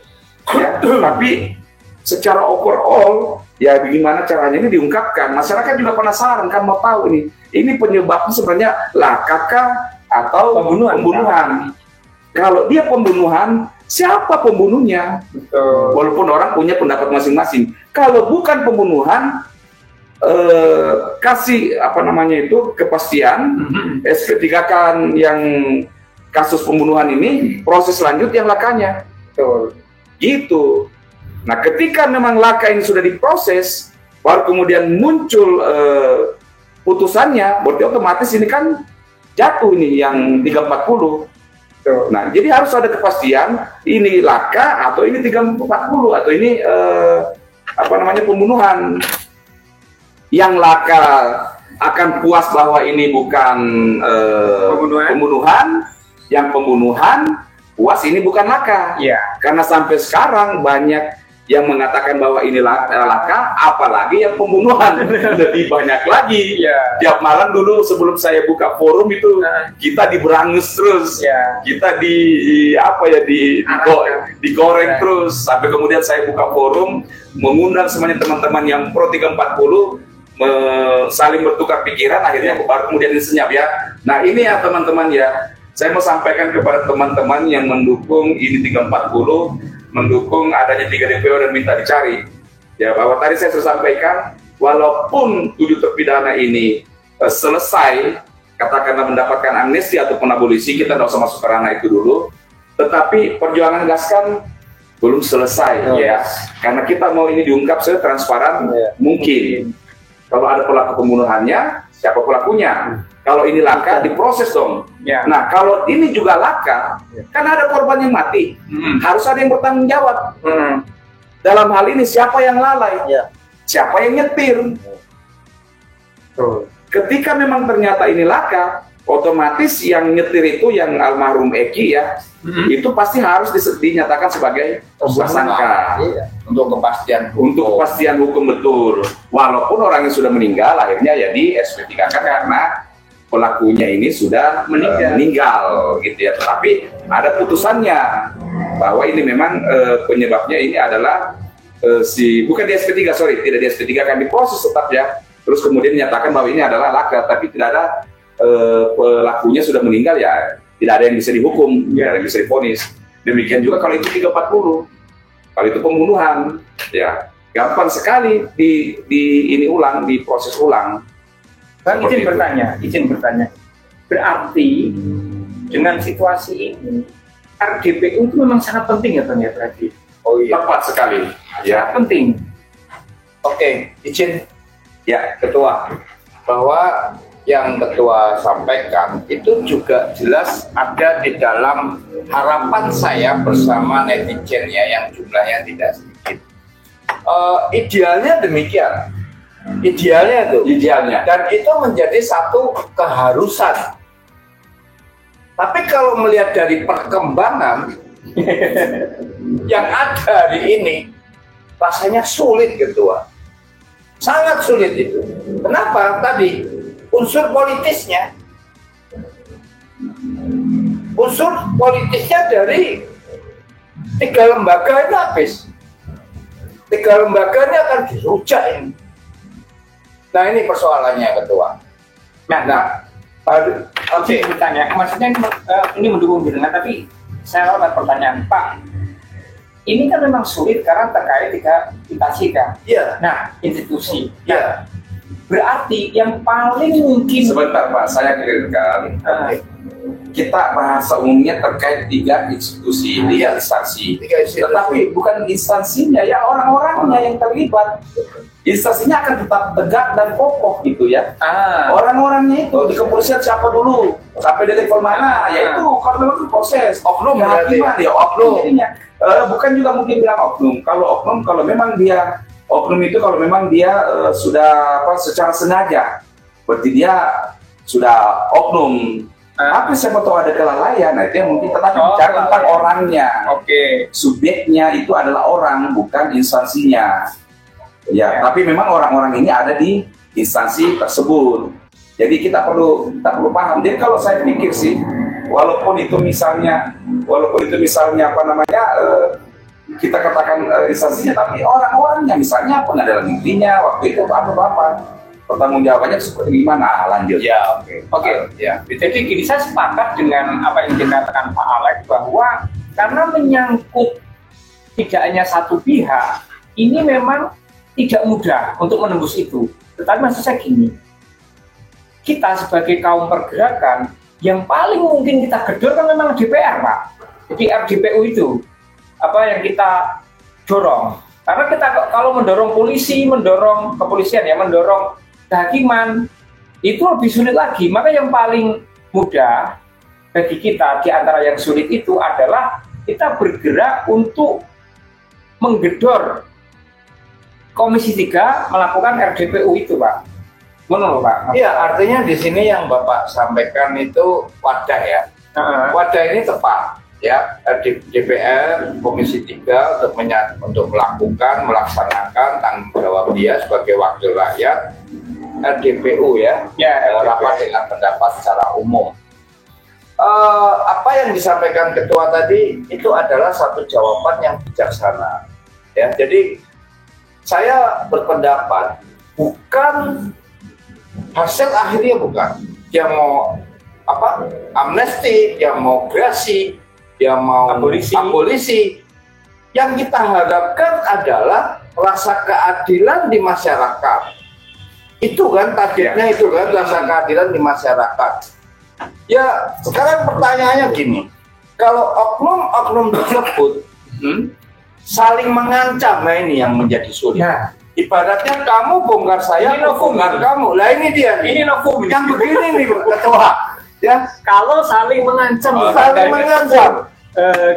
Ya, tapi secara overall ya bagaimana caranya ini diungkapkan. Masyarakat juga penasaran kan, mau tahu ini penyebabnya sebenarnya lakakah atau pembunuhan. Kalau dia pembunuhan, siapa pembunuhnya? Walaupun orang punya pendapat masing-masing. Kalau bukan pembunuhan, kasih kepastian, SP3 kan yang kasus pembunuhan ini, proses lanjut yang lakanya. Gitu. Nah, ketika memang laka ini sudah diproses, baru kemudian muncul putusannya, berarti otomatis ini kan jatuh ini yang 340. Nah, jadi harus ada kepastian ini laka atau ini 340 atau ini pembunuhan. Yang laka akan puas bahwa ini bukan pembunuhan, yang pembunuhan puas ini bukan laka. Karena sampai sekarang banyak yang mengatakan bahwa ini laka, apalagi yang pembunuhan lebih banyak lagi. Tiap malam dulu sebelum saya buka forum itu kita diberangus terus, kita digoreng terus, sampai kemudian saya buka forum mengundang semuanya teman-teman yang pro 340 saling bertukar pikiran, akhirnya baru kemudian disenyap ya. Nah ini ya teman-teman ya, saya mau sampaikan kepada teman-teman yang mendukung ini 340, mendukung adanya 3 DPO dan minta dicari. Ya, bahwa tadi saya sudah sampaikan, walaupun 7 terpidana ini selesai, katakanlah mendapatkan amnesti ataupun abolisi, kita tidak usah masuk ke ranah itu dulu, tetapi perjuangan gaskan belum selesai ya. Karena kita mau ini diungkap setransparan mungkin. Kalau ada pelaku pembunuhannya, siapa pelakunya? Kalau ini laka, diproses dong. Nah, kalau ini juga laka, kan ada korban yang mati. Harus ada yang bertanggung jawab. Dalam hal ini, siapa yang lalai? Siapa yang nyetir? Ketika memang ternyata ini laka, otomatis yang nyetir itu, yang almarhum Eki ya, itu pasti harus dinyatakan sebagai tersangka. Untuk kepastian hukum betul. Walaupun orang yang sudah meninggal, akhirnya ya di SP3 kan karena pelakunya ini sudah meninggal gitu ya. Tetapi ada putusannya bahwa ini memang penyebabnya ini adalah bukan di SP3, tidak di SP3, kan diproses tetap ya. Terus kemudian dinyatakan bahwa ini adalah laka, tapi tidak ada pelakunya sudah meninggal ya, tidak ada yang bisa dihukum, tidak ada yang bisa divonis. Demikian juga kalau itu 340, kalau itu pembunuhan, ya gampang sekali diproses ulang. Kan izin bertanya. Berarti dengan situasi ini RDPU itu memang sangat penting ya Bang ya berarti. Oh iya. Tepat sekali. Ya, penting. Oke, izin ya Ketua, bahwa yang Ketua sampaikan itu juga jelas ada di dalam harapan saya bersama netizen ya, yang jumlahnya tidak sedikit. Idealnya demikian. Idealnya dan itu menjadi satu keharusan. Tapi kalau melihat dari perkembangan yang ada hari ini, rasanya sulit Ketua, sangat sulit itu. Kenapa? Tadi unsur politisnya dari 3 lembaga itu habis. 3 lembaga ini akan dirujak ini. Nah ini persoalannya Ketua. Oke. Bertanya, maksudnya ini mendukung dengan, tapi saya ada pertanyaan Pak. Ini kan memang sulit karena terkait institusi kan. Nah, institusi. Berarti yang paling mungkin. Sebentar Pak, saya clearkan. kita bahasa umumnya terkait 3 institusi, 3 instansi. Tetapi bukan instansinya, ya orang-orangnya yang terlibat. Instansinya akan tetap tegak dan kokoh gitu ya. Orang-orangnya itu di kepolisian siapa dulu, sampai di level mana, yaitu kalau memang itu proses oknum kehakiman ya oknum. Bukan juga mungkin bilang oknum. Kalau oknum, kalau memang dia oknum itu kalau memang dia sudah secara sengaja, berarti dia sudah oknum. Tapi siapa tahu ada kelalaian, nah itu yang mungkin tetapi bicara tentang orangnya. Subjeknya itu adalah orang, bukan instansinya. Ya, tapi memang orang-orang ini ada di instansi tersebut. Jadi kita perlu paham. Jadi kalau saya pikir sih, walaupun itu misalnya apa namanya, kita katakan instansinya, tapi orang-orangnya, misalnya pengadilan negerinya waktu itu apa pertanggung jawabannya seperti gimana? Lanjut. Ya, oke. Ya. Jadi gini, saya sepakat dengan apa yang dikatakan Pak Alex bahwa karena menyangkut tidak hanya satu pihak, ini memang tidak mudah untuk menembus itu. Tetapi maksud saya gini, kita sebagai kaum pergerakan yang paling mungkin kita gedor kan memang DPR, Pak. Jadi RDPU itu apa yang kita dorong. Karena kita kalau mendorong polisi, mendorong kepolisian ya, mendorong kehakiman, itu lebih sulit lagi. Maka yang paling mudah bagi kita di antara yang sulit itu adalah kita bergerak untuk menggedor Komisi 3 melakukan RDPU itu, Pak. Menurut Pak? Iya, artinya di sini yang Bapak sampaikan itu wadah ya. Wadah ini tepat ya. DPR Komisi 3 untuk melaksanakan tanggung jawab dia sebagai wakil rakyat, RDPU ya. Rapat dengan pendapat secara umum. Apa yang disampaikan ketua tadi itu adalah satu jawaban yang bijaksana. Ya, jadi saya berpendapat bukan hasil akhirnya, bukan dia mau amnesti, dia mau gerasi, dia mau abolisi. Yang kita harapkan adalah rasa keadilan di masyarakat. Itu kan targetnya, itu kan rasa keadilan di masyarakat. Ya, sekarang pertanyaannya gini, kalau oknum-oknum tersebut saling mengancam, nah ini yang menjadi sulit. Nah, ibaratnya kamu bongkar saya, aku bongkar kamu. Lah ini dia. Ini novum. Yang begini nih, ketua. Ya, kalau saling mengancam,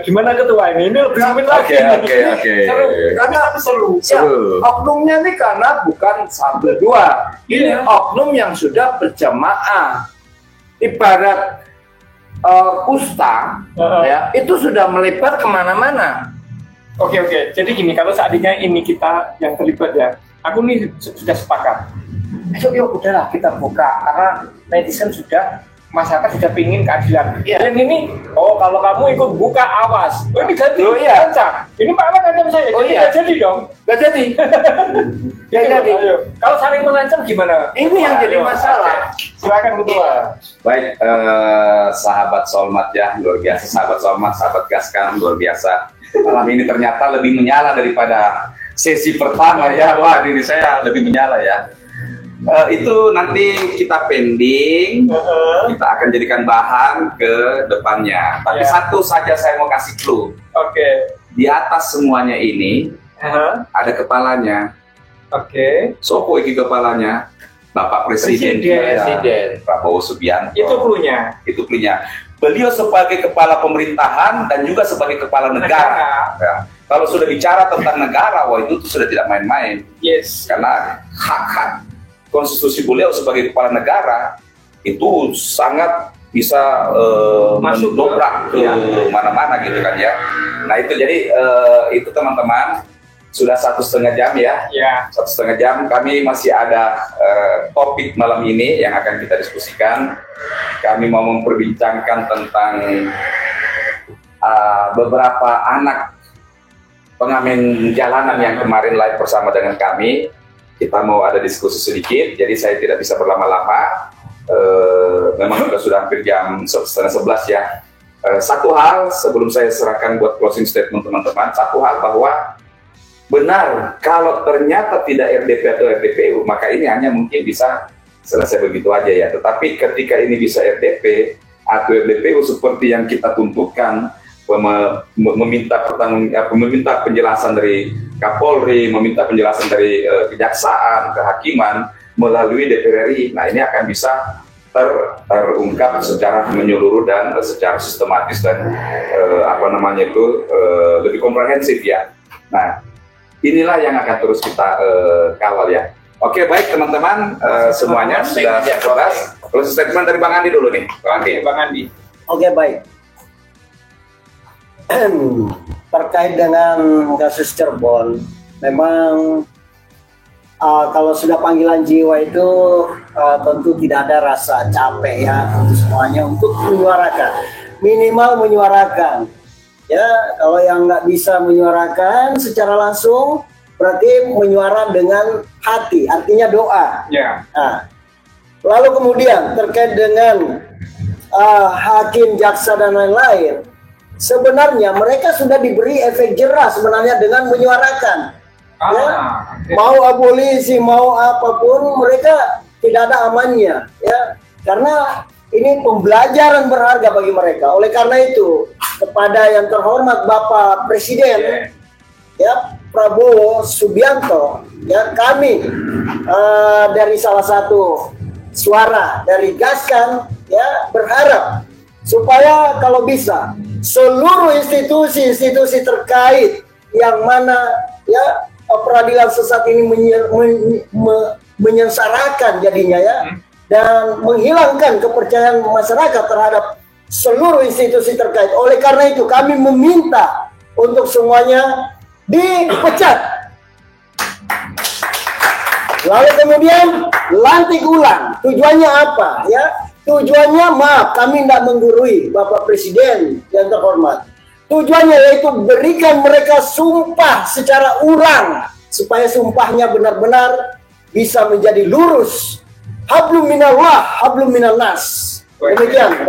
gimana ketua ini? Ini lebih rumit lagi. Oke. Seru. Karena seru. Ya, oknumnya ini karena bukan satu dua. Ini oknum yang sudah berjamaah. Ibarat kusta, ya, itu sudah melebar kemana-mana. Oke. Jadi gini, kalau seandainya ini kita yang terlibat ya, aku nih sudah sepakat. Yuk udahlah kita buka, karena netizen masyarakat sudah pingin keadilan. Dan ini, kalau kamu ikut buka, awas. Ini ganti, ini Pak Ahmad ngancam saya, nggak jadi dong. Nggak jadi. Nggak jadi. Kalau saling mengancam gimana? Ini yang jadi masalah. Silakan ketua. Baik, sahabat Solmat ya, luar biasa. Sahabat Solmat, sahabat Gaskan, luar biasa. Malam ini ternyata lebih menyala daripada sesi pertama ya. Wah, diri saya lebih menyala ya. Itu nanti kita pending, kita akan jadikan bahan ke depannya. Tapi satu saja saya mau kasih clue. Di atas semuanya ini ada kepalanya. Sopo iki kepalanya? Bapak Presiden. Prabowo Subianto. Itu cluenya. Beliau sebagai kepala pemerintahan dan juga sebagai kepala negara. Ya. Kalau sudah bicara tentang negara, wah itu sudah tidak main-main. Karena hak-hak konstitusi beliau sebagai kepala negara itu sangat bisa masuk dobrak ke mana-mana gitu kan ya. Nah itu jadi itu teman-teman sudah 1,5 jam ya. 1,5 jam kami masih ada topik malam ini yang akan kita diskusikan. Kami mau memperbincangkan tentang beberapa anak pengamen jalanan yang kemarin live bersama dengan kami. Kita mau ada diskusi sedikit, jadi saya tidak bisa berlama-lama. Memang sudah hampir jam 10:30 ya. Satu hal sebelum saya serahkan buat closing statement teman-teman, satu hal bahwa benar kalau ternyata tidak RDP atau RDPU, maka ini hanya mungkin bisa selesai begitu aja ya. Tetapi ketika ini bisa RDP, atau DPU seperti yang kita tuntutkan, meminta penjelasan dari Kapolri, meminta penjelasan dari kejaksaan, kehakiman melalui DPR RI. Nah, ini akan bisa terungkap secara menyeluruh dan secara sistematis dan lebih komprehensif ya. Nah, inilah yang akan terus kita kawal ya. Oke, baik teman-teman, semuanya sudah jelas. Closing statement dari Bang Andi dulu nih. Bang Andi. Oke, baik. Terkait dengan kasus Cirebon, memang kalau sudah panggilan jiwa itu tentu tidak ada rasa capek ya untuk semuanya untuk menyuarakan, minimal menyuarakan. Ya, kalau yang nggak bisa menyuarakan secara langsung, berarti menyuara dengan hati, artinya doa. Ya. Nah, lalu kemudian terkait dengan hakim, jaksa dan lain-lain, sebenarnya mereka sudah diberi efek jerah sebenarnya dengan menyuarakan. Ya, mau abolisi, mau apapun, mereka tidak ada amannya, ya, karena ini pembelajaran berharga bagi mereka. Oleh karena itu, kepada yang terhormat Bapak Presiden, ya, Prabowo Subianto, ya, kami dari salah satu suara dari Gaskan, ya, berharap supaya kalau bisa seluruh institusi-institusi terkait yang mana ya peradilan sesat ini menyengsarakan jadinya ya, dan menghilangkan kepercayaan masyarakat terhadap seluruh institusi terkait. Oleh karena itu kami meminta untuk semuanya dipecat. Lalu kemudian lantik ulang. Tujuannya apa ya? Tujuannya, maaf, kami tidak menggurui Bapak Presiden yang terhormat. Tujuannya yaitu berikan mereka sumpah secara ulang, supaya sumpahnya benar-benar bisa menjadi lurus. Hablum minallah, hablum minannas. Demikian.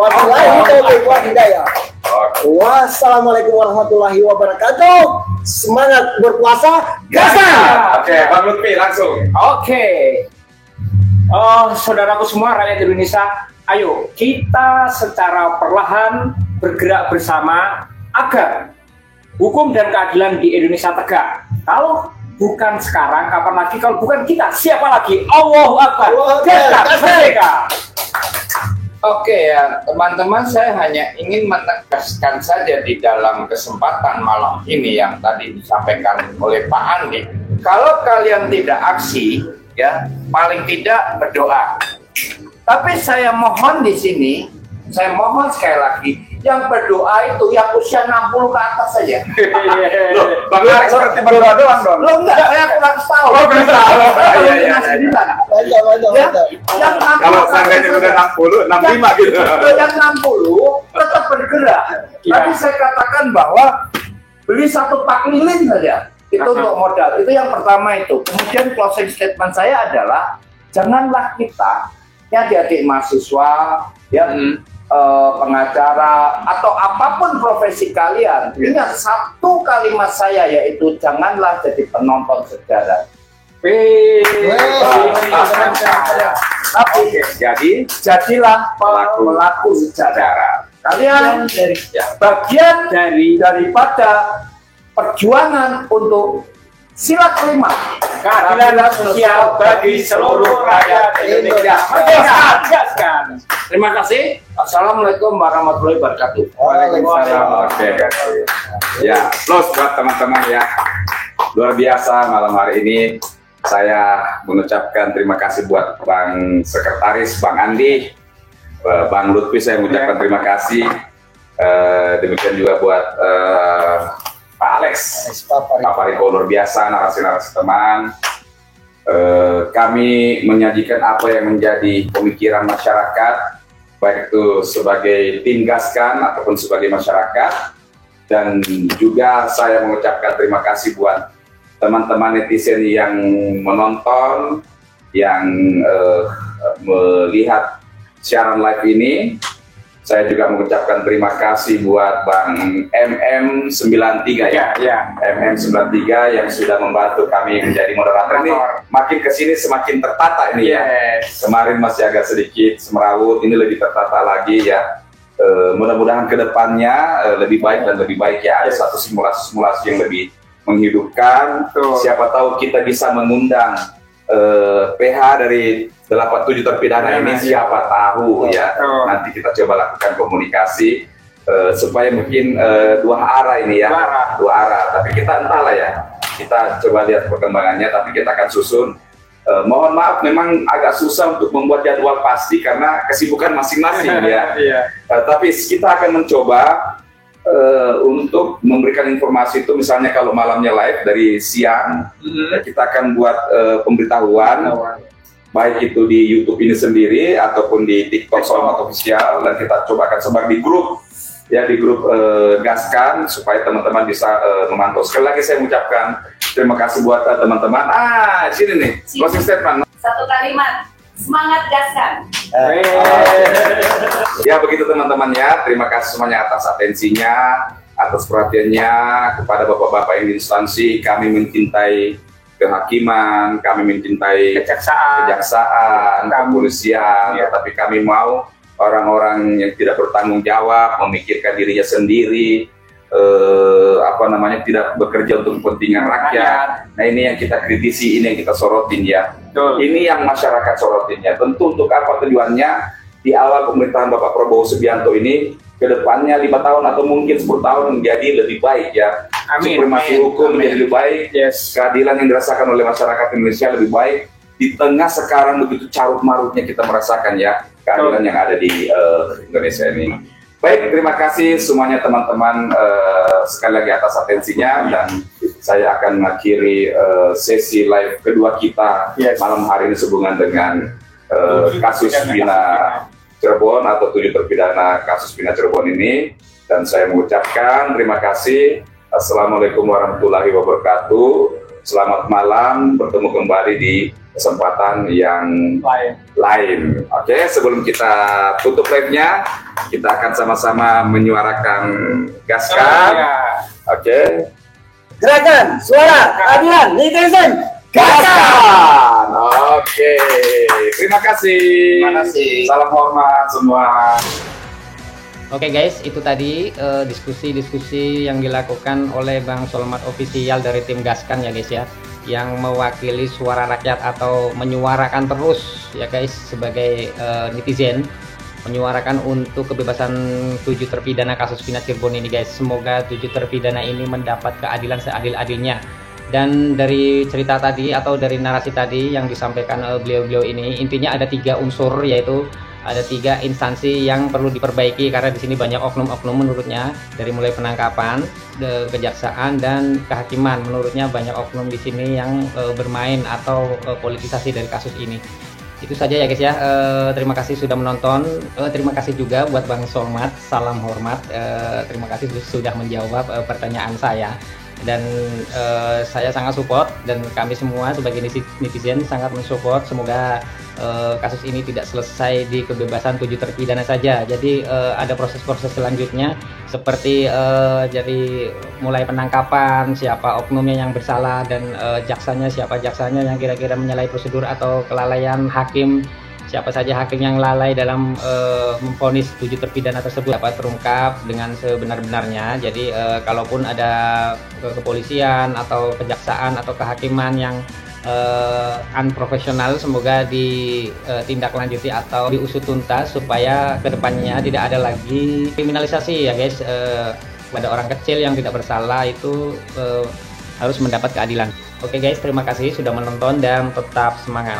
Wassalamualaikum warahmatullahi wabarakatuh. Semangat berpuasa, gaskan. Oke, Bang Lutfi langsung. Oke. Saudaraku semua, rakyat Indonesia, ayo kita secara perlahan bergerak bersama agar hukum dan keadilan di Indonesia tegak. Kalau bukan sekarang, kapan lagi? Kalau bukan kita, siapa lagi? Allahu Akbar. Merdeka. Oke ya, teman-teman, saya hanya ingin menegaskan saja di dalam kesempatan malam ini yang tadi disampaikan oleh Pak Andi. Kalau kalian tidak aksi, ya paling tidak berdoa. Tapi saya mohon di sini, saya mohon sekali lagi, yang berdoa itu yang usia 60 ke atas saja. Loh, Bang Alex seperti berdoa doang dong. Lo enggak, saya kurang tahu. Oh, kurang tahu. Kalau seandainya udah 60, 65 gitu. Yang 60 tetap bergerak. Tadi saya katakan bahwa beli satu pak lilin saja itu untuk modal. Itu yang pertama itu. Kemudian closing statement saya adalah janganlah kita, ya adik-adik mahasiswa, ya pengacara atau apapun profesi kalian, ingat satu kalimat saya, yaitu janganlah jadi penonton sejarah. Tapi jadilah pelaku sejarah. Kalian bagian daripada perjuangan untuk sila kelima, keadilan sosial bagi seluruh rakyat Indonesia. Terima kasih. Assalamualaikum warahmatullahi wabarakatuh. Waalaikumsalam. Oke. Ya, close buat teman-teman ya. Luar biasa malam hari ini. Saya mengucapkan terima kasih buat Bang Sekretaris, Bang Andi, Bang Lutfi, saya mengucapkan terima kasih. Demikian juga buat Pak Alex, Pak Pariko, luar biasa narasi-narasi teman. Kami menyajikan apa yang menjadi pemikiran masyarakat, baik itu sebagai tim Gaskan ataupun sebagai masyarakat. Dan juga saya mengucapkan terima kasih buat teman-teman netizen yang menonton, yang melihat siaran live ini. Saya juga mengucapkan terima kasih buat Bang MM93 ya. MM93 yang sudah membantu kami menjadi moderator ini. Makin kesini semakin tertata ini ya. Kemarin masih agak sedikit semerawut, ini lebih tertata lagi ya. mudah-mudahan kedepannya lebih baik dan lebih baik ya. Ada satu simulasi-simulasi yang lebih menghidupkan. Siapa tahu kita bisa mengundang PH dari 87 terpidana ini, siapa tahu ya. Nanti kita coba lakukan komunikasi supaya mungkin dua arah ini ya, dua arah. Tapi kita entahlah ya, kita coba lihat perkembangannya. Tapi kita akan susun. Mohon maaf, memang agak susah untuk membuat jadwal pasti karena kesibukan masing-masing ya. Tapi kita akan mencoba untuk memberikan informasi itu, misalnya kalau malamnya live dari siang, kita akan buat pemberitahuan, baik itu di YouTube ini sendiri ataupun di TikTok Solmat Official, dan kita coba akan sebar di grup ya, di grup Gaskan, supaya teman-teman bisa memantau. Sekali lagi saya mengucapkan terima kasih buat teman-teman. Sini nih, closing statement. Satu kalimat, semangat Gaskan. Ya begitu teman-teman ya, terima kasih semuanya atas atensinya, atas perhatiannya kepada bapak-bapak yang di instansi. Kami mencintai kehakiman, kami mencintai kejaksaan, kepolisian, tetapi kami mau orang-orang yang tidak bertanggung jawab, memikirkan dirinya sendiri, tidak bekerja untuk kepentingan rakyat. Nah, ini yang kita kritisi, ini yang kita sorotin ya. Ini yang masyarakat sorotin ya. Tentu untuk apa tujuannya? Di awal pemerintahan Bapak Prabowo Subianto ini, ke depannya 5 tahun atau mungkin 10 tahun menjadi lebih baik ya. Supremasi hukum menjadi lebih baik, keadilan yang dirasakan oleh masyarakat Indonesia lebih baik. Di tengah sekarang begitu carut-marutnya kita merasakan ya keadilan yang ada di Indonesia ini. Baik, terima kasih semuanya teman-teman, sekali lagi atas atensinya, dan saya akan mengakhiri sesi live kedua kita malam hari ini sehubungan dengan kasus Bina Cirebon atau 7 terpidana kasus Bina Cirebon ini. Dan saya mengucapkan terima kasih. Assalamualaikum warahmatullahi wabarakatuh. Selamat malam, bertemu kembali di kesempatan yang lain. Oke, sebelum kita tutup live-nya, kita akan sama-sama menyuarakan Gaskan. Oke. Gerakan Suara Keadilan Netizen Gaskan. Oke, terima kasih. Salam hormat semua. Oke guys, itu tadi diskusi-diskusi yang dilakukan oleh Bang Solmat Official dari tim Gaskan ya guys ya, yang mewakili suara rakyat atau menyuarakan terus ya guys sebagai netizen, menyuarakan untuk kebebasan 7 terpidana kasus Bina Cirebon ini guys. Semoga 7 terpidana ini mendapat keadilan seadil-adilnya. Dan dari cerita tadi atau dari narasi tadi yang disampaikan beliau-beliau ini, intinya ada 3 unsur, yaitu ada 3 instansi yang perlu diperbaiki karena di sini banyak oknum-oknum menurutnya, dari mulai penangkapan, kejaksaan dan kehakiman. Menurutnya banyak oknum di sini yang bermain atau politisasi dari kasus ini. Itu saja ya guys ya. Terima kasih sudah menonton. Terima kasih juga buat Bang Solmat. Salam hormat. Terima kasih sudah menjawab pertanyaan saya. Dan saya sangat support, dan kami semua sebagai netizen sangat mensupport. Semoga kasus ini tidak selesai di kebebasan 7 terpidana saja. Jadi ada proses-proses selanjutnya, seperti jadi mulai penangkapan, siapa oknumnya yang bersalah, dan jaksanya, siapa jaksanya yang kira-kira menyalahi prosedur atau kelalaian hakim, siapa saja hakim yang lalai dalam memvonis 7 terpidana tersebut dapat terungkap dengan sebenar-benarnya. Jadi kalaupun ada kepolisian atau kejaksaan atau kehakiman yang unprofesional, semoga ditindaklanjuti atau diusut tuntas supaya kedepannya tidak ada lagi kriminalisasi ya guys. Pada orang kecil yang tidak bersalah itu harus mendapat keadilan. Oke guys, terima kasih sudah menonton dan tetap semangat.